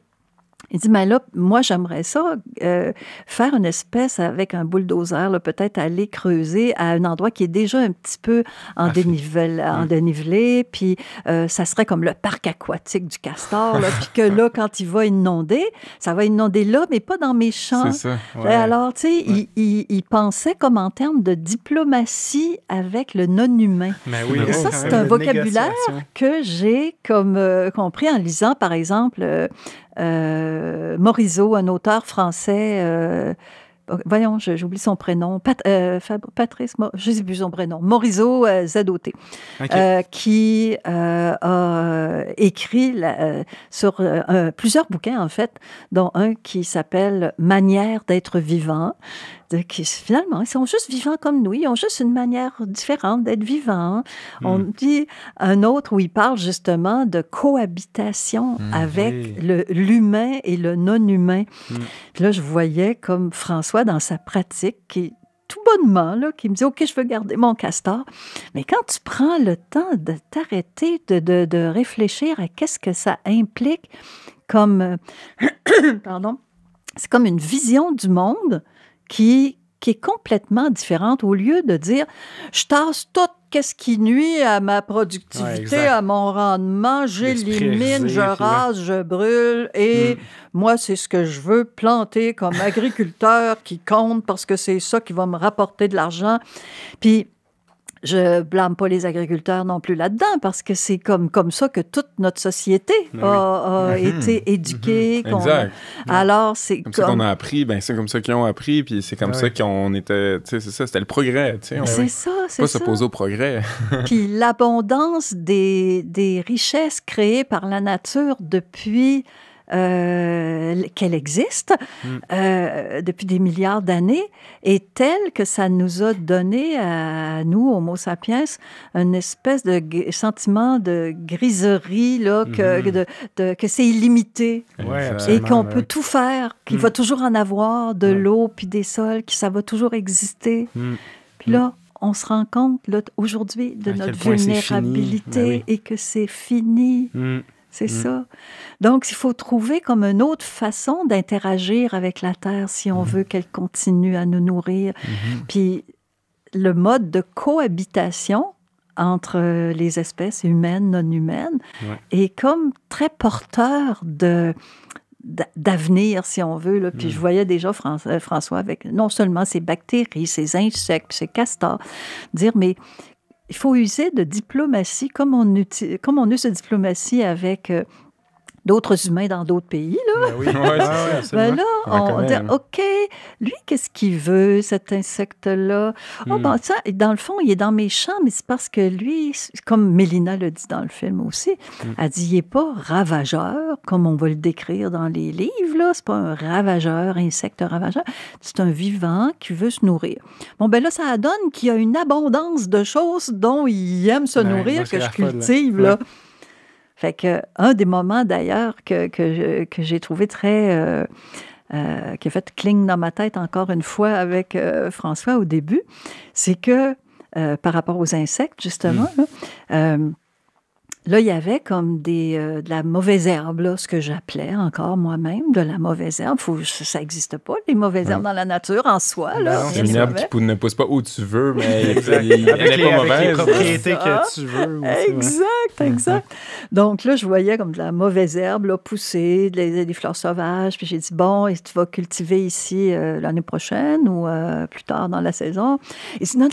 il dit, mais là, moi, j'aimerais ça, faire une espèce avec un bulldozer, là, peut-être aller creuser à un endroit qui est déjà un petit peu en dénivelé, puis ça serait comme le parc aquatique du Castor, là, puis que là, quand il va inonder, ça va inonder là, mais pas dans mes champs. C'est ça. Ouais. Alors, tu sais, il pensait comme en termes de diplomatie avec le non-humain. Mais oui, et ça, c'est un vocabulaire que j'ai comme compris en lisant, par exemple... Morisot, un auteur français, voyons, j'oublie son prénom, Patrice, je ne sais plus son prénom, Morisot, ZOT, qui a écrit sur plusieurs bouquins, en fait, dont un qui s'appelle « Manière d'être vivant », qui finalement, ils sont juste vivants comme nous, ils ont juste une manière différente d'être vivants. On dit un autre où il parle justement de cohabitation avec l'humain et le non-humain. Puis là, je voyais comme François dans sa pratique, qui tout bonnement, là, qui me dit « OK, je veux garder mon castor ». Mais quand tu prends le temps de t'arrêter, de réfléchir à qu'est-ce que ça implique comme... pardon, c'est comme une vision du monde qui est complètement différente. Au lieu de dire « je tasse tout ce qui nuit à ma productivité, à mon rendement, j'élimine, je rase, je brûle et moi, c'est ce que je veux planter comme agriculteur qui compte parce que c'est ça qui va me rapporter de l'argent. » Puis, je blâme pas les agriculteurs non plus là-dedans parce que c'est comme ça que toute notre société a été éduquée. Exact. Alors, c'est comme ça qu'on a appris, ben c'est comme ça qu'ils ont appris, puis c'est comme ça qu'on était, tu sais, c'est ça, c'était le progrès, tu sais. C'est ça, c'est pas ça. s'opposer au progrès. Puis l'abondance des richesses créées par la nature depuis... qu'elle existe depuis des milliards d'années est telle que ça nous a donné à nous, Homo sapiens, une espèce de sentiment de griserie, là, que c'est illimité et qu'on peut tout faire, qu'il va toujours en avoir de l'eau puis des sols, que ça va toujours exister. Puis là, on se rend compte là, aujourd'hui de notre vulnérabilité et que c'est fini. C'est ça. Donc, il faut trouver comme une autre façon d'interagir avec la Terre si on veut qu'elle continue à nous nourrir. Puis, le mode de cohabitation entre les espèces humaines, non humaines, est comme très porteur d'avenir, si on veut. Là. Puis je voyais déjà François avec non seulement ses bactéries, ses insectes, ses castors, dire, mais il faut user de diplomatie comme on use de diplomatie avec d'autres humains dans d'autres pays. Là. Ben là, on dit, OK, lui, qu'est-ce qu'il veut, cet insecte-là? Oh, ben, ça, dans le fond, il est dans mes champs, mais c'est parce que lui, comme Mélina le dit dans le film aussi, elle dit, il n'est pas ravageur, comme on va le décrire dans les livres, là. C'est pas un ravageur, insecte ravageur. C'est un vivant qui veut se nourrir. Bon, ben là, ça donne qu'il y a une abondance de choses dont il aime se nourrir, que je cultive, là. Fait que un des moments, d'ailleurs, que j'ai trouvé très... qui a fait cling dans ma tête encore une fois avec François au début, c'est que, par rapport aux insectes, justement, là, il y avait comme de la mauvaise herbe, là, ce que j'appelais encore moi-même de la mauvaise herbe. Ça n'existe pas, les mauvaises herbes dans la nature en soi. Là, c'est une herbe qui ne pousse pas où tu veux, mais elle n'est pas mauvaise. Avec les propriétés que tu veux. Aussi, exact. Donc là, je voyais comme de la mauvaise herbe là, pousser, des fleurs sauvages. Puis j'ai dit, bon, et tu vas cultiver ici l'année prochaine ou plus tard dans la saison. Il dit, non,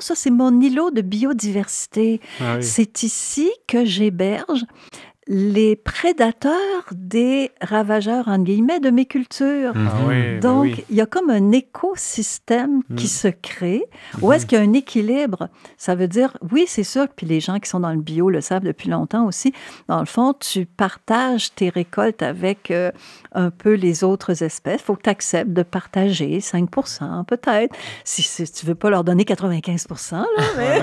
ça c'est mon îlot de biodiversité. C'est ici que j'héberge les prédateurs des ravageurs, entre guillemets, de mes cultures. Mhm. Ah oui, ben Donc, oui. il y a comme un écosystème qui se crée. Où est-ce qu'il y a un équilibre? Ça veut dire, oui, c'est sûr, puis les gens qui sont dans le bio le savent depuis longtemps aussi, dans le fond, tu partages tes récoltes avec un peu les autres espèces. Il faut que tu acceptes de partager 5%, peut-être. Si tu ne veux pas leur donner 95%, là, mais...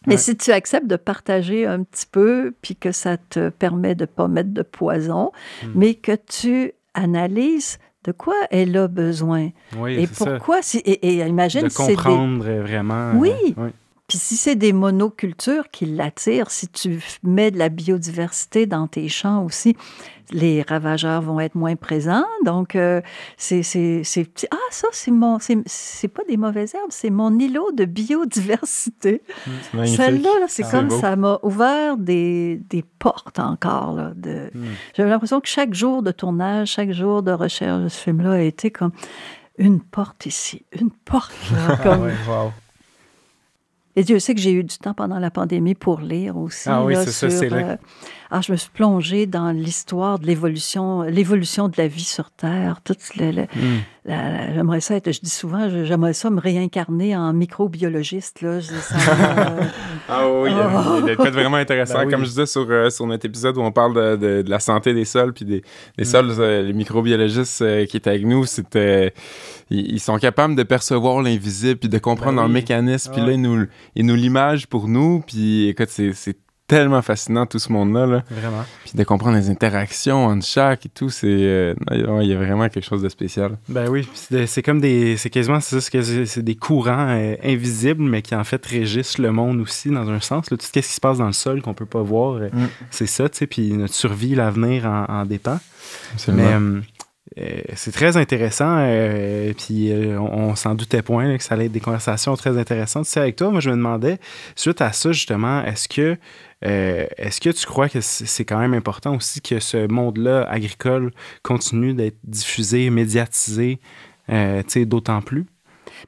Mais si tu acceptes de partager un petit peu, puis que ça te permet de ne pas mettre de poison, mais que tu analyses de quoi elle a besoin. Oui, Et c'est pourquoi? Et imagine de si c'est des... comprendre vraiment. Oui. Oui. Puis si c'est des monocultures qui l'attirent, si tu mets de la biodiversité dans tes champs aussi, les ravageurs vont être moins présents. Donc, ah, ça, c'est pas des mauvaises herbes, c'est mon îlot de biodiversité. C'est magnifique. Celle-là, là, c'est comme beau. ça m'a ouvert des portes encore. Là, J'avais l'impression que chaque jour de tournage, chaque jour de recherche de ce film-là a été comme une porte ici, une porte là. Comme... Ouais, wow. Et Dieu sait que j'ai eu du temps pendant la pandémie pour lire aussi. Ah oui, là, c'est ça, c'est là. je me suis plongée dans l'histoire de l'évolution de la vie sur Terre. J'aimerais ça être, je dis souvent, j'aimerais ça me réincarner en microbiologiste. Là. Ah oui, il y a des trucs vraiment intéressants. Ben oui. Comme je disais sur notre épisode où on parle de la santé des sols, puis des sols, les microbiologistes qui étaient avec nous, ils sont capables de percevoir l'invisible, puis de comprendre Ben leur oui. mécanisme, puis Ah là, ils nous l'imagent pour nous, puis écoute, c'est tellement fascinant tout ce monde-là, là. Vraiment. Puis de comprendre les interactions entre chaque et tout, il y a vraiment quelque chose de spécial. Ben oui, c'est comme c'est quasiment ça, c'est des courants invisibles, mais qui en fait régissent le monde aussi dans un sens. Là, tout ce qui se passe dans le sol qu'on peut pas voir, c'est ça, tu sais, puis notre survie, l'avenir en dépend. Absolument. Mais c'est très intéressant, puis on s'en doutait point là, que ça allait être des conversations très intéressantes. Tu sais, avec toi, moi je me demandais, suite à ça justement, est-ce que tu crois que c'est quand même important aussi que ce monde-là agricole continue d'être diffusé, médiatisé, tu sais, d'autant plus?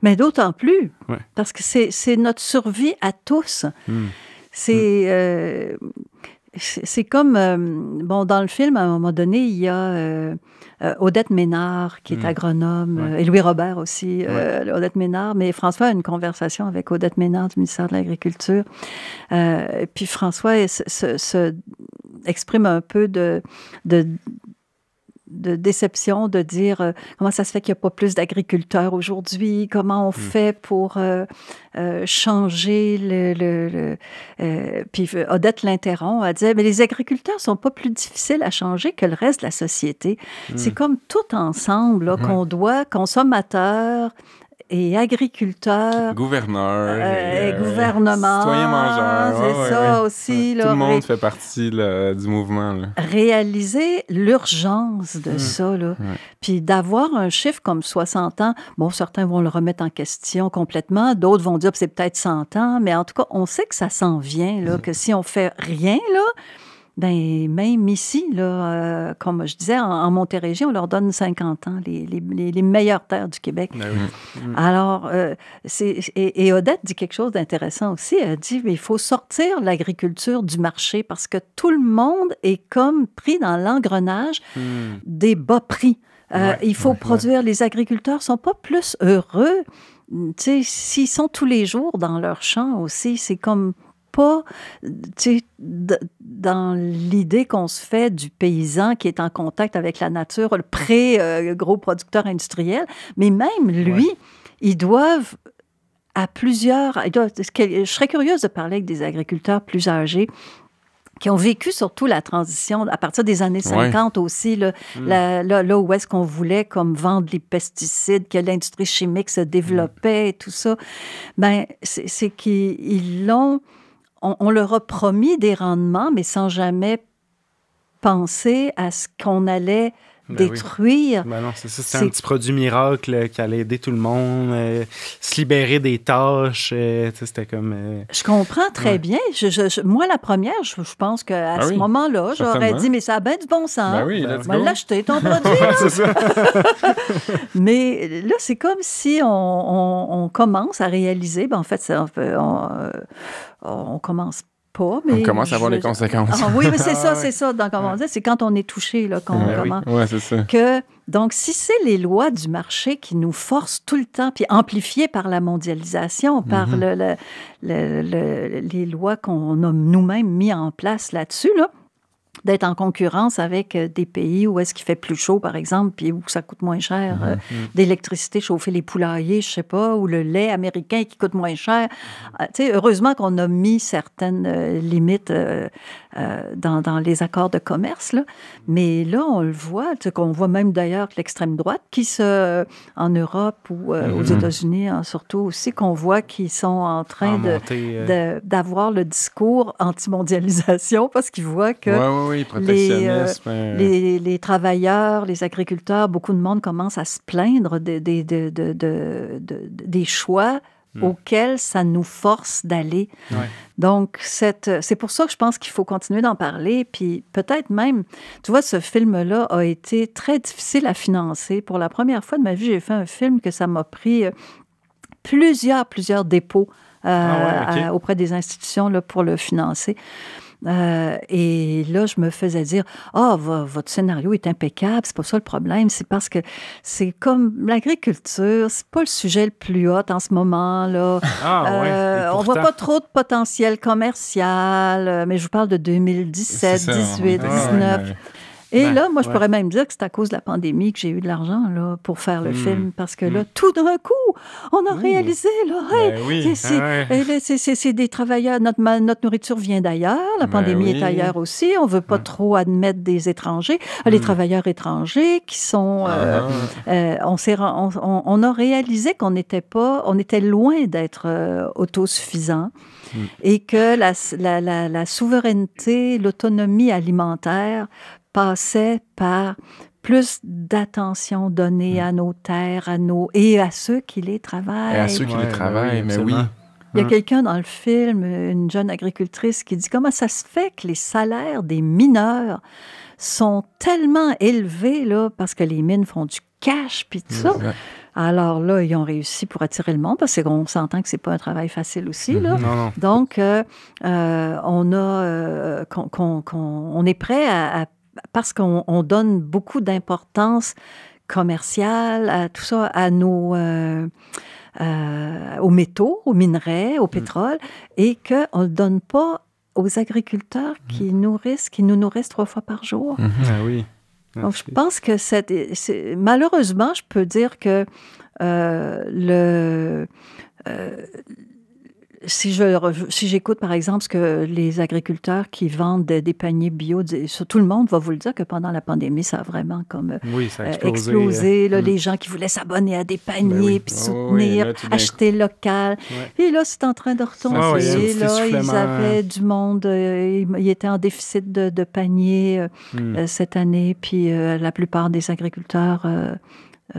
Mais d'autant plus, Ouais. parce que c'est notre survie à tous. C'est comme, dans le film, à un moment donné, il y a Odette Ménard, qui est agronome, et Louis Robert aussi, Odette Ménard. Mais François a une conversation avec Odette Ménard du ministère de l'Agriculture. Puis François se exprime un peu de déception, de dire comment ça se fait qu'il n'y a pas plus d'agriculteurs aujourd'hui, comment on fait pour changer puis Odette l'interrompt, elle disait, mais les agriculteurs ne sont pas plus difficiles à changer que le reste de la société. C'est comme tout ensemble là, qu'on doit, consommateurs et agriculteurs, Gouverneurs, gouvernement, citoyens mangeurs. c'est ça aussi. Tout Là, le monde fait partie là, du mouvement. Là. Réaliser l'urgence de ça, là. Puis d'avoir un chiffre comme 60 ans, bon, certains vont le remettre en question complètement, d'autres vont dire que c'est peut-être 100 ans, mais en tout cas, on sait que ça s'en vient, là, que si on fait rien, là, ben, même ici, là, comme je disais, en Montérégie, on leur donne 50 ans, les meilleures terres du Québec. Ben oui. Alors, et Odette dit quelque chose d'intéressant aussi. Elle dit, mais il faut sortir l'agriculture du marché parce que tout le monde est comme pris dans l'engrenage des bas prix. Il faut produire. Les agriculteurs ne sont pas plus heureux. Tu sais, s'ils sont tous les jours dans leur champ aussi, c'est comme pas, tu sais, dans l'idée qu'on se fait du paysan qui est en contact avec la nature, le pré-gros producteur industriel, mais même lui, ils doivent à plusieurs... Je serais curieuse de parler avec des agriculteurs plus âgés qui ont vécu surtout la transition à partir des années 50 aussi, là, là où est-ce qu'on voulait comme vendre les pesticides, que l'industrie chimique se développait et tout ça. Ben, c'est qu'ils l'ont... On leur a promis des rendements, mais sans jamais penser à ce qu'on allait détruire. Ben non, c'est un petit produit miracle qui allait aider tout le monde, se libérer des tâches. C'était comme... Je comprends très bien. Moi, la première, je pense qu'à ce moment-là, j'aurais dit, mais ça a bien du bon sens. Ben oui, on va l'acheter, ton produit. C'est ça. Mais là, c'est comme si on commence à réaliser, ben, en fait, on commence pas, mais... On commence à voir les conséquences. Oui, mais c'est ça. Donc, on dit, c'est quand on est touché là, qu'on commence. Oui, c'est ça. Donc, si c'est les lois du marché qui nous forcent tout le temps, puis amplifiées par la mondialisation, par les lois qu'on a nous-mêmes mis en place là-dessus, là, d'être en concurrence avec des pays où est-ce qu'il fait plus chaud, par exemple, puis où ça coûte moins cher d'électricité, chauffer les poulaillers, je sais pas, ou le lait américain qui coûte moins cher. Tu sais, heureusement qu'on a mis certaines limites dans les accords de commerce, là. Mais là, on le voit, tu sais, qu'on voit même d'ailleurs que l'extrême droite, en Europe ou aux États-Unis, surtout aussi, qu'on voit qu'ils sont en train d'avoir le discours anti-mondialisation parce qu'ils voient que les travailleurs, les agriculteurs, beaucoup de monde commence à se plaindre des choix auxquels ça nous force d'aller. Ouais. Donc, c'est pour ça que je pense qu'il faut continuer d'en parler. Puis peut-être même, tu vois, ce film-là a été très difficile à financer. Pour la première fois de ma vie, j'ai fait un film que ça m'a pris plusieurs dépôts auprès des institutions là, pour le financer. Et là, je me faisais dire « Ah, votre scénario est impeccable, c'est pas ça le problème, c'est parce que c'est comme l'agriculture, c'est pas le sujet le plus hot en ce moment, là. On voit pas trop de potentiel commercial, mais je vous parle de 2017, 18, 19... » Et là, moi, je pourrais même dire que c'est à cause de la pandémie que j'ai eu de l'argent là, pour faire le film. Parce que là, tout d'un coup, on a réalisé, là, c'est des travailleurs, notre nourriture vient d'ailleurs, la pandémie est ailleurs aussi, on veut pas trop admettre des étrangers. Les travailleurs étrangers qui sont... on a réalisé on était loin d'être autosuffisant et que la souveraineté, l'autonomie alimentaire passait par plus d'attention donnée à nos terres, et à ceux qui les travaillent. Et à ceux qui les travaillent, mais oui. Il y a quelqu'un dans le film, une jeune agricultrice, qui dit comment ça se fait que les salaires des mineurs sont tellement élevés, là, parce que les mines font du cash, puis tout ça. Alors là, ils ont réussi pour attirer le monde, parce qu'on s'entend que c'est pas un travail facile aussi, là. Non. Donc, on est prêt parce qu'on donne beaucoup d'importance commerciale à tout ça, à aux métaux, aux minerais, au pétrole, et qu'on ne le donne pas aux agriculteurs qui nous nourrissent 3 fois par jour. Ah oui. Donc, je pense que malheureusement, je peux dire que si j'écoute, par exemple, ce que les agriculteurs qui vendent des paniers bio, tout le monde va vous le dire que pendant la pandémie, ça a vraiment comme ça a explosé. Là, les gens qui voulaient s'abonner à des paniers, puis soutenir, acheter local. Puis là, c'est en train de retomber. Ils avaient du monde, ils étaient en déficit de paniers cette année, puis la plupart des agriculteurs...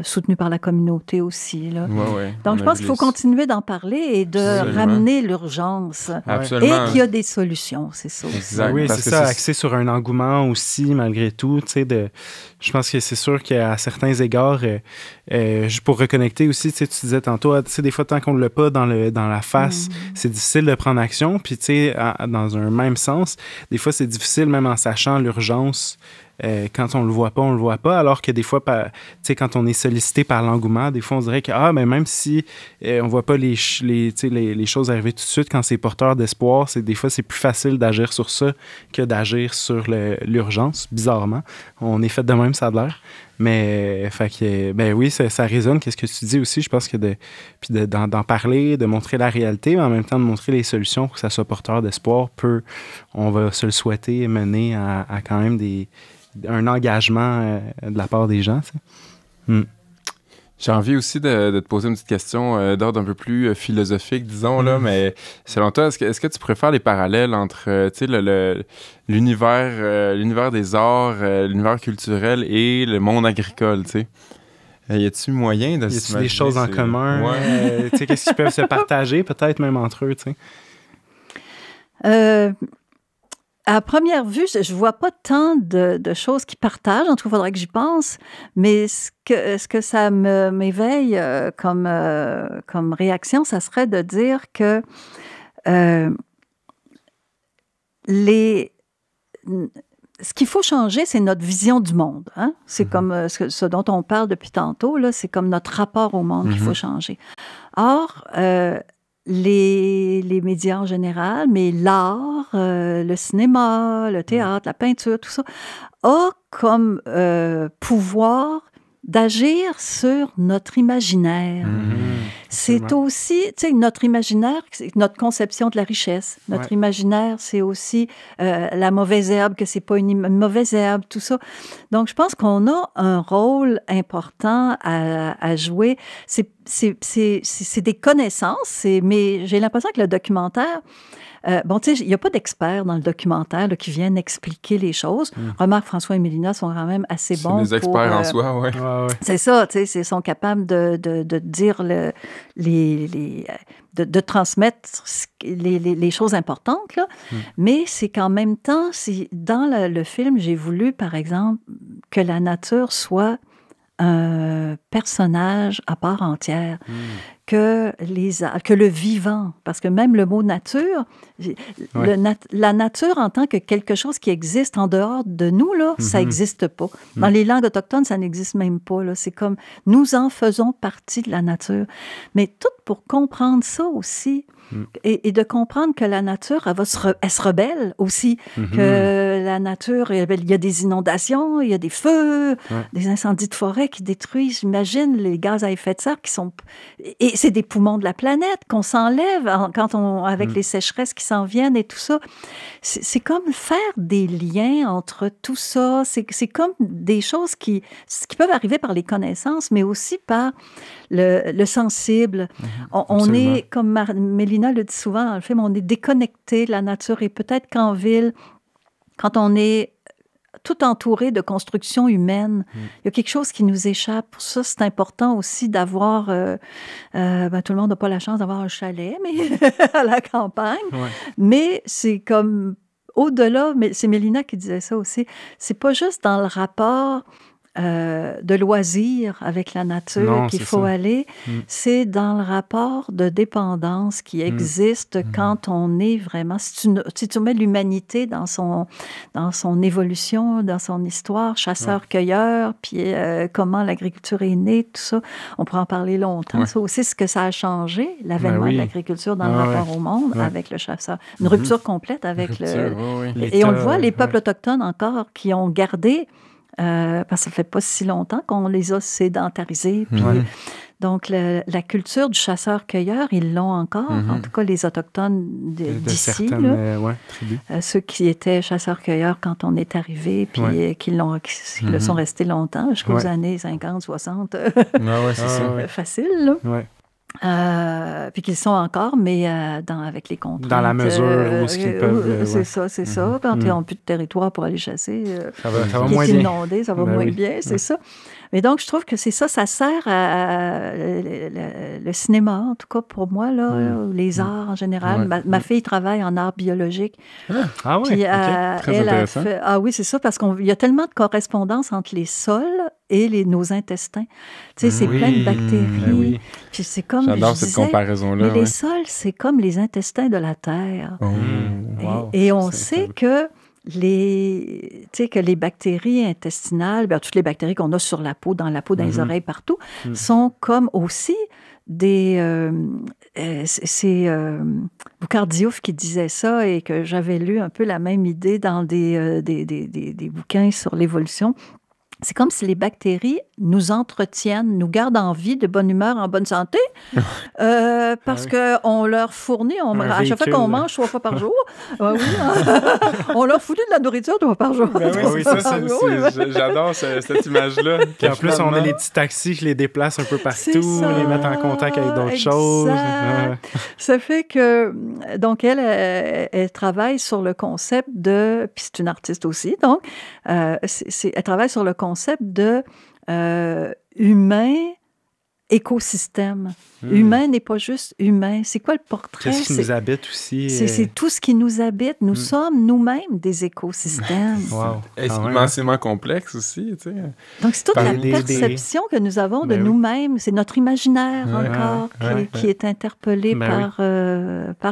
soutenu par la communauté aussi. Là. Donc, je pense qu'il faut continuer d'en parler et de ramener l'urgence. Absolument. Et qu'il y a des solutions, c'est ça. Exact. Oui, c'est ça, axé sur un engouement aussi, malgré tout. Je pense que c'est sûr qu'à certains égards, pour reconnecter aussi, tu disais tantôt, des fois, tant qu'on ne l'a pas dans la face, c'est difficile de prendre action. Puis, dans un même sens, des fois, c'est difficile, même en sachant l'urgence. Quand on le voit pas, alors que des fois, quand on est sollicité par l'engouement, des fois, on dirait que même si on voit pas les choses arriver tout de suite, quand c'est porteur d'espoir, des fois, c'est plus facile d'agir sur ça que d'agir sur l'urgence, bizarrement. On est fait de même, ça a l'air. Mais, oui, ça résonne. Qu'est-ce que tu dis aussi? Je pense que d'en parler, de montrer la réalité, mais en même temps de montrer les solutions pour que ça soit porteur d'espoir, on va se le souhaiter, mener à quand même un engagement de la part des gens. J'ai envie aussi de te poser une petite question d'ordre un peu plus philosophique, disons, là, mais selon toi, est-ce que tu préfères les parallèles entre l'univers des arts, l'univers culturel et le monde agricole, tu sais? Y a-t-il moyen de s'imaginer? Y a-t-il des choses en commun? Qu'est-ce qu'ils peuvent se partager, peut-être même entre eux, tu sais? À première vue, je ne vois pas tant de choses qui partagent. En tout cas, il faudrait que j'y pense. Mais ce que ça m'éveille comme réaction, ça serait de dire que ce qu'il faut changer, c'est notre vision du monde. Hein? C'est comme ce dont on parle depuis tantôt, là, c'est comme notre rapport au monde qu'il faut changer. Or, les médias en général, mais l'art, le cinéma, le théâtre, la peinture, tout ça, a comme pouvoir d'agir sur notre imaginaire. C'est aussi, tu sais, notre imaginaire, c'est notre conception de la richesse. Notre imaginaire, c'est aussi la mauvaise herbe, que c'est pas une mauvaise herbe, tout ça. Donc, je pense qu'on a un rôle important à jouer. C'est des connaissances, mais j'ai l'impression que le documentaire... bon, tu sais, il n'y a pas d'experts dans le documentaire là, qui viennent expliquer les choses. Remarque, François et Mélina sont quand même assez bons. C'est des experts en soi, oui. C'est ça, tu sais, ils sont capables de dire de transmettre les choses importantes, là. Mais c'est qu'en même temps, dans le film, j'ai voulu, par exemple, que la nature soit un personnage à part entière, que le vivant, parce que même le mot nature, la nature en tant que quelque chose qui existe en dehors de nous, là, ça n'existe pas. Dans les langues autochtones, ça n'existe même pas. Là. C'est comme, nous en faisons partie de la nature. Mais tout pour comprendre ça aussi, et de comprendre que la nature, elle se rebelle aussi, que la nature, il y a des inondations, il y a des feux, des incendies de forêt qui détruisent, j'imagine, les gaz à effet de serre qui sont... Et c'est des poumons de la planète qu'on s'enlève avec les sécheresses qui s'en viennent et tout ça. C'est comme faire des liens entre tout ça. C'est comme des choses qui peuvent arriver par les connaissances, mais aussi par le sensible. On est, comme Mélina le dit souvent dans le film, on est déconnecté de la nature. Et peut-être qu'en ville, quand on est tout entouré de constructions humaines, il y a quelque chose qui nous échappe. Pour ça, c'est important aussi d'avoir... tout le monde n'a pas la chance d'avoir un chalet, mais à la campagne. Mais c'est comme... Au-delà, mais c'est Mélina qui disait ça aussi, c'est pas juste dans le rapport... de loisir avec la nature qu'il faut aller, c'est dans le rapport de dépendance qui existe quand on est vraiment... Si tu mets l'humanité dans son évolution, dans son histoire, chasseur-cueilleur, puis comment l'agriculture est née, tout ça, on pourrait en parler longtemps. Ça aussi, ce que ça a changé, l'avènement de l'agriculture dans le rapport au monde avec le chasseur. Une rupture complète avec Et on le voit, les peuples autochtones encore qui ont gardé... parce que ça ne fait pas si longtemps qu'on les a sédentarisés. Puis, donc, la culture du chasseur-cueilleur, ils l'ont encore. En tout cas, les Autochtones d'ici. Certaines tribus. Ceux qui étaient chasseurs-cueilleurs quand on est arrivé, puis qui le sont restés longtemps, jusqu'aux années 50, 60. C'est ça. Facile, là. Puis qu'ils sont encore, mais avec les contraintes. Dans la mesure où ce qu'ils peuvent. C'est ça. Quand ils n'ont plus de territoire pour aller chasser, ça va moins bien. Inondé, ça va moins bien, c'est ça. Mais donc, je trouve que c'est ça sert à le cinéma, en tout cas pour moi, là, les arts en général. Ma fille travaille en art biologique. Ah oui, puis, très intéressant. Oui, c'est ça, parce qu'il y a tellement de correspondance entre les sols et nos intestins. Tu sais, c'est plein de bactéries. Puis c'est comme, j'adore cette comparaison-là. Mais les sols, c'est comme les intestins de la Terre. Et on sait que les bactéries intestinales, toutes les bactéries qu'on a sur la peau, dans les oreilles, partout, sont comme aussi c'est Boucard Diouf qui disait ça et que j'avais lu un peu la même idée dans des bouquins sur l'évolution. C'est comme si les bactéries nous entretiennent, nous gardent en vie, de bonne humeur, en bonne santé, parce qu'on leur fournit, à chaque fois qu'on mange 3 fois par jour, on leur fournit de la nourriture 3 fois par jour. J'adore cette image-là. Puis en plus, on a les petits taxis qui les déplacent un peu partout, les mettent en contact avec d'autres choses. Ça fait que, donc, elle travaille sur le concept de, puis c'est une artiste aussi, donc, elle travaille sur le concept de humain écosystème. Humain n'est pas juste humain. C'est quoi le portrait? Qu'est-ce qui nous habite aussi? C'est tout ce qui nous habite. Nous sommes nous-mêmes des écosystèmes. Wow. C'est immensément complexe aussi, tu sais. Donc, c'est toute la perception que nous avons de nous-mêmes. C'est notre imaginaire encore qui est interpellé par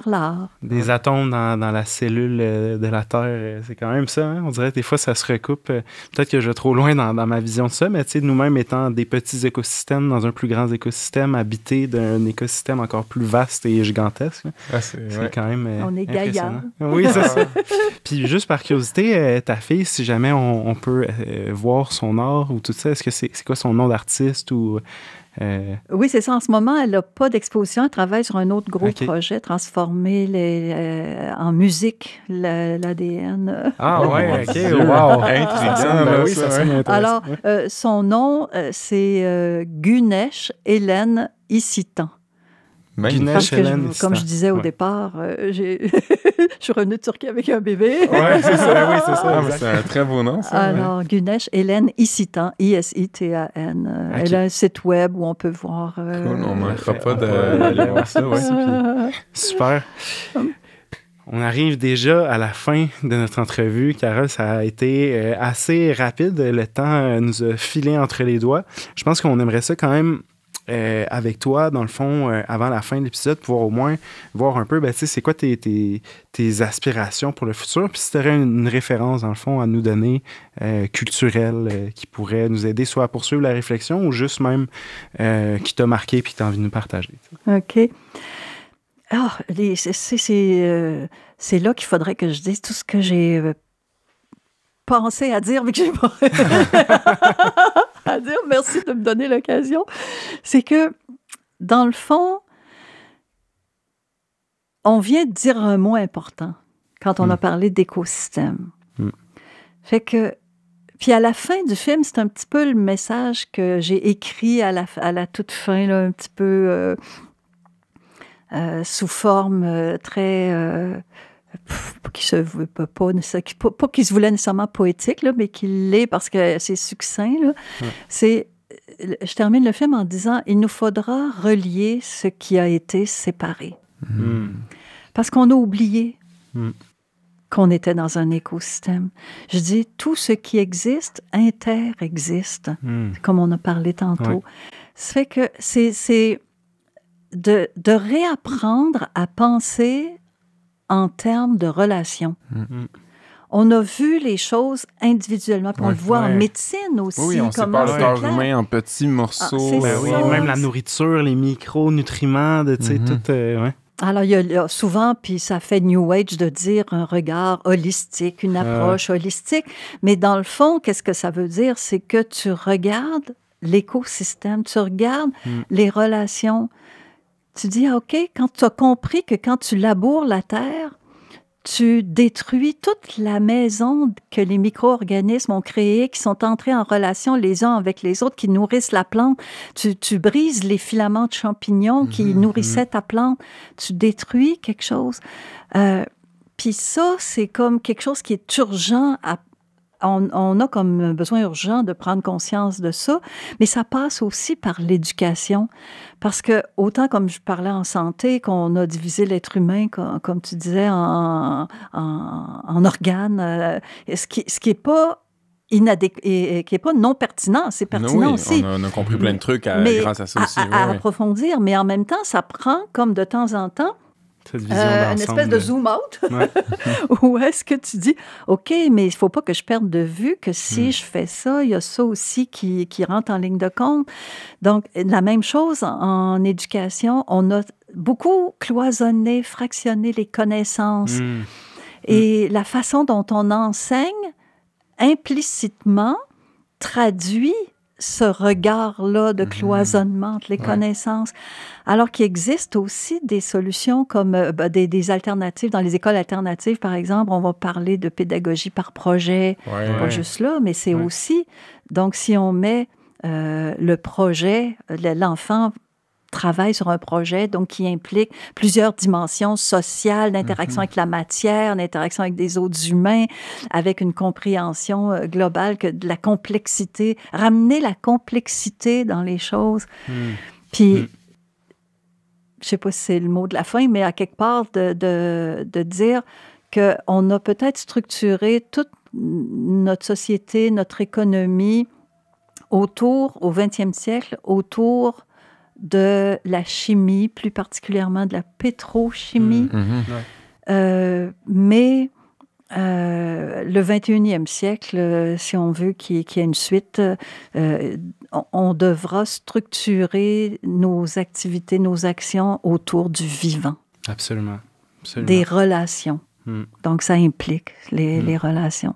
l'art. Des atomes dans la cellule de la Terre, c'est quand même ça. Hein? On dirait que des fois, ça se recoupe. Peut-être que je vais trop loin dans ma vision de ça, mais tu sais, nous-mêmes étant des petits écosystèmes dans un plus grand écosystème, habités d'un écosystème encore plus vaste et gigantesque. C'est quand même on est gaillard. Oui, c'est ça. Puis juste par curiosité, ta fille, si jamais on peut voir son art ou tout ça, est-ce que c'est quoi son nom d'artiste ou... Oui, c'est ça. En ce moment, elle n'a pas d'exposition. Elle travaille sur un autre gros projet, transformer en musique l'ADN. Ah ouais, OK. Wow. Intriguant. Oui, ça sonne intéressant. Alors, son nom, c'est Gunesh Hélène Issitan. Parce que, comme je disais au départ, je suis revenue de Turquie avec un bébé. Oui, c'est ça. C'est un très beau nom, ça. Alors, Gunesh Hélène Issitan, I-S-I-T-A-N. Elle a un site web où on peut voir... Cool, on ne manquera pas d'aller voir ça. Super. On arrive déjà à la fin de notre entrevue. Carole, ça a été assez rapide. Le temps nous a filé entre les doigts. Je pense qu'on aimerait ça quand même... avec toi, dans le fond, avant la fin de l'épisode, pouvoir au moins voir un peu, c'est quoi tes aspirations pour le futur, puis si tu aurais une référence, dans le fond, à nous donner, culturelle, qui pourrait nous aider soit à poursuivre la réflexion ou juste même qui t'a marqué puis que tu as envie de nous partager. OK. Alors, c'est là qu'il faudrait que je dise tout ce que j'ai pensé à dire, mais que j'ai pas... à dire, merci de me donner l'occasion, c'est que, dans le fond, on vient de dire un mot important quand on a parlé d'écosystème. Fait que, puis à la fin du film, c'est un petit peu le message que j'ai écrit à la toute fin, là, un petit peu sous forme très... pas qu'il se voulait nécessairement poétique, là, mais qu'il l'est parce que c'est succinct. Là. Je termine le film en disant « Il nous faudra relier ce qui a été séparé. » Parce qu'on a oublié qu'on était dans un écosystème. Je dis « Tout ce qui existe, interexiste. » Comme on a parlé tantôt. Ça fait que c'est de réapprendre à penser en termes de relations. On a vu les choses individuellement, puis on le voit en médecine aussi. Oui, on sépare le corps humain en petits morceaux. Même la nourriture, les micronutriments, tout... Alors, il y a souvent, puis ça fait New Age de dire un regard holistique, une approche holistique, mais dans le fond, qu'est-ce que ça veut dire? C'est que tu regardes l'écosystème, tu regardes les relations. Tu dis, OK, quand tu as compris que quand tu laboures la terre, tu détruis toute la maison que les micro-organismes ont créée, qui sont entrés en relation les uns avec les autres, qui nourrissent la plante. Tu brises les filaments de champignons qui nourrissaient ta plante. Tu détruis quelque chose. Puis ça, c'est comme quelque chose qui est urgent on a comme besoin urgent de prendre conscience de ça, mais ça passe aussi par l'éducation. Parce que, autant comme je parlais en santé, qu'on a divisé l'être humain, comme tu disais, en organes, ce qui est pas qui n'est pas non pertinent, c'est pertinent aussi. On a compris plein de trucs grâce à ça aussi. À approfondir, mais en même temps, ça prend, comme de temps en temps, une espèce de zoom-out, où est-ce que tu dis, OK, mais il ne faut pas que je perde de vue que si je fais ça, il y a ça aussi qui rentre en ligne de compte. Donc, la même chose en éducation, on a beaucoup cloisonné, fractionné les connaissances. Et la façon dont on enseigne, implicitement, traduit ce regard-là de cloisonnement entre les connaissances, alors qu'il existe aussi des solutions comme des alternatives. Dans les écoles alternatives, par exemple, on va parler de pédagogie par projet, pas juste là, mais c'est aussi... Donc, si on met le projet, l'enfant travaille sur un projet donc qui implique plusieurs dimensions sociales, d'interaction avec la matière, d'interaction avec des autres humains, avec une compréhension globale de la complexité, ramener la complexité dans les choses. Puis, je sais pas si c'est le mot de la fin, mais à quelque part de dire qu'on a peut-être structuré toute notre société, notre économie au XXe siècle, autour de la chimie, plus particulièrement de la pétrochimie. Mais le 21e siècle, si on veut qu'il y ait une suite, on devra structurer nos activités, nos actions autour du vivant. Absolument. Des relations. Donc, ça implique les relations.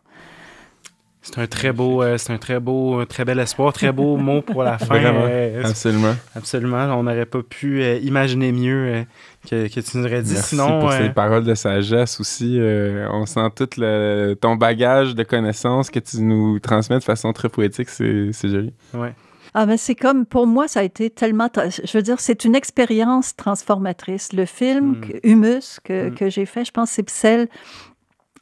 C'est un très bel espoir, très beau mot pour la fin. Vraiment, absolument. Absolument. On n'aurait pas pu imaginer mieux que tu nous aurais dit. Merci sinon, pour ces paroles de sagesse aussi. On sent tout ton bagage de connaissances que tu nous transmets de façon très poétique. C'est joli. Ouais. Ah, mais c'est comme, pour moi, ça a été tellement... Je veux dire, c'est une expérience transformatrice. Le film Humus que j'ai fait, je pense que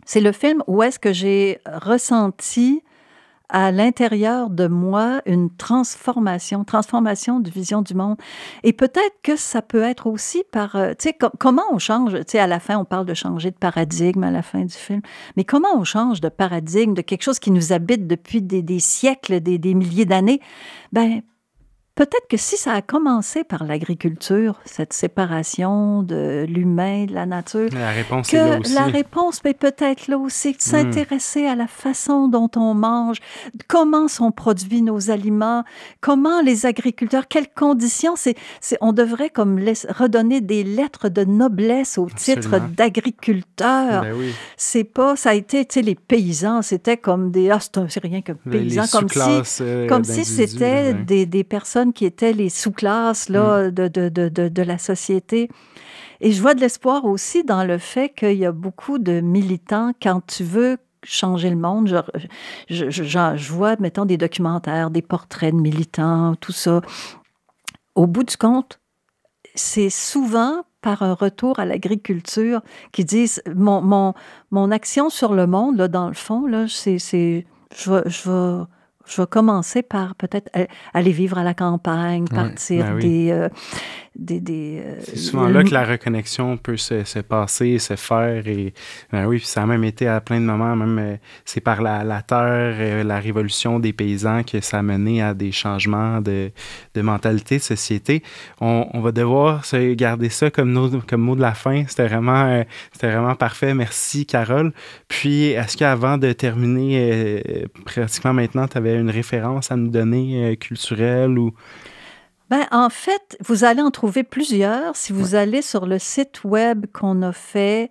c'est le film où est-ce que j'ai ressenti à l'intérieur de moi une transformation de vision du monde. Et peut-être que ça peut être aussi par... tu sais, comment on change... Tu sais, à la fin, on parle de changer de paradigme à la fin du film. Mais comment on change de paradigme, de quelque chose qui nous habite depuis des siècles, des milliers d'années? Ben, peut-être que si ça a commencé par l'agriculture, cette séparation de l'humain, de la nature, la réponse est là aussi. La réponse est peut-être là aussi, de s'intéresser à la façon dont on mange, comment sont produits nos aliments, comment les agriculteurs, quelles conditions. On devrait comme redonner des lettres de noblesse au titre d'agriculteur. Ben oui. C'est pas, ça a été, tu sais, les paysans, c'était comme c'est rien que paysans, comme si c'était des personnes qui étaient les sous-classes là, de la société. Et je vois de l'espoir aussi dans le fait qu'il y a beaucoup de militants, quand tu veux changer le monde, je vois, mettons, des documentaires, des portraits de militants, tout ça. Au bout du compte, c'est souvent par un retour à l'agriculture qui disent mon action sur le monde, là, dans le fond, là, je vais commencer par peut-être aller vivre à la campagne, partir c'est souvent là que la reconnexion peut se passer, se faire. Et oui, puis ça a même été à plein de moments, même c'est par la terre, la révolution des paysans que ça a mené à des changements de mentalité, de société. On va devoir se garder ça comme mot de la fin. C'était vraiment parfait. Merci, Carole. Puis, est-ce qu'avant de terminer, pratiquement maintenant, tu avais une référence à nous donner culturelle ou... Ben, en fait, vous allez en trouver plusieurs. Si vous allez sur le site web qu'on a fait,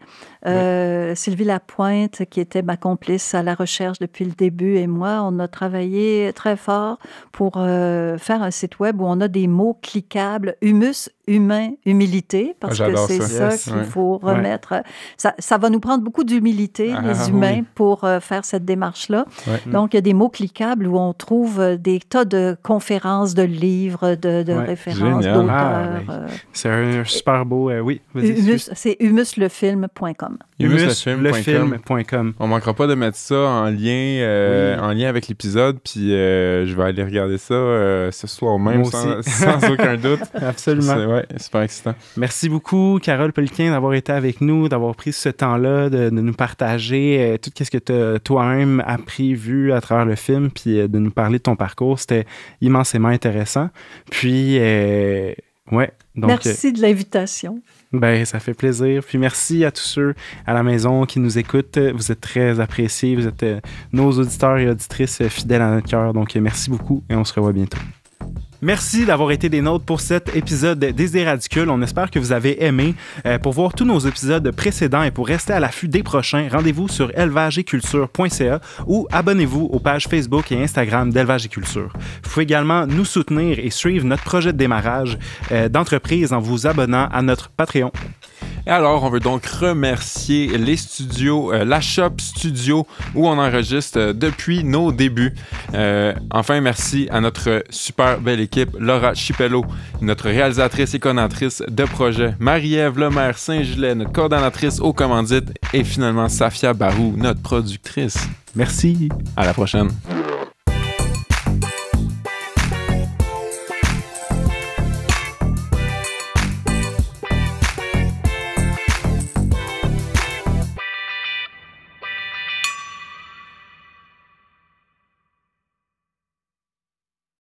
Sylvie Lapointe, qui était ma complice à la recherche depuis le début, et moi, on a travaillé très fort pour faire un site web où on a des mots cliquables. Humus, humain, humilité, parce que c'est ça qu'il faut remettre. Ça va nous prendre beaucoup d'humilité, les humains, pour faire cette démarche-là. Donc, il y a des mots cliquables où on trouve des tas de conférences, de livres, de références d'auteurs. C'est un super beau... oui, c'est humuslefilm.com. Humuslefilm.com. On manquera pas de mettre ça en lien avec l'épisode, puis je vais aller regarder ça ce soir même, sans aucun doute. Absolument. C'est super excitant. Merci beaucoup, Carole Poliquin, d'avoir été avec nous, d'avoir pris ce temps-là, de nous partager tout ce que tu as toi-même appris, vu à travers le film, puis de nous parler de ton parcours. C'était immensément intéressant. Puis, donc, merci de l'invitation. Ben, ça fait plaisir. Puis merci à tous ceux à la maison qui nous écoutent. Vous êtes très appréciés. Vous êtes nos auditeurs et auditrices fidèles à notre cœur. Donc, merci beaucoup et on se revoit bientôt. Merci d'avoir été des nôtres pour cet épisode des Radicules. On espère que vous avez aimé. Pour voir tous nos épisodes précédents et pour rester à l'affût des prochains, rendez-vous sur élevageetculture.ca ou abonnez-vous aux pages Facebook et Instagram d'Élevage et Culture. Vous pouvez également nous soutenir et suivre notre projet de démarrage d'entreprise en vous abonnant à notre Patreon. Et alors, on veut donc remercier les studios, la Shop Studio, où on enregistre depuis nos débuts. Enfin, merci à notre super belle équipe, Laura Chipello, notre réalisatrice et coordonnatrice de projet, Marie-Ève Lemaire Saint-Gilet, notre coordonnatrice aux commandites, et finalement Safia Barou, notre productrice. Merci. À la prochaine.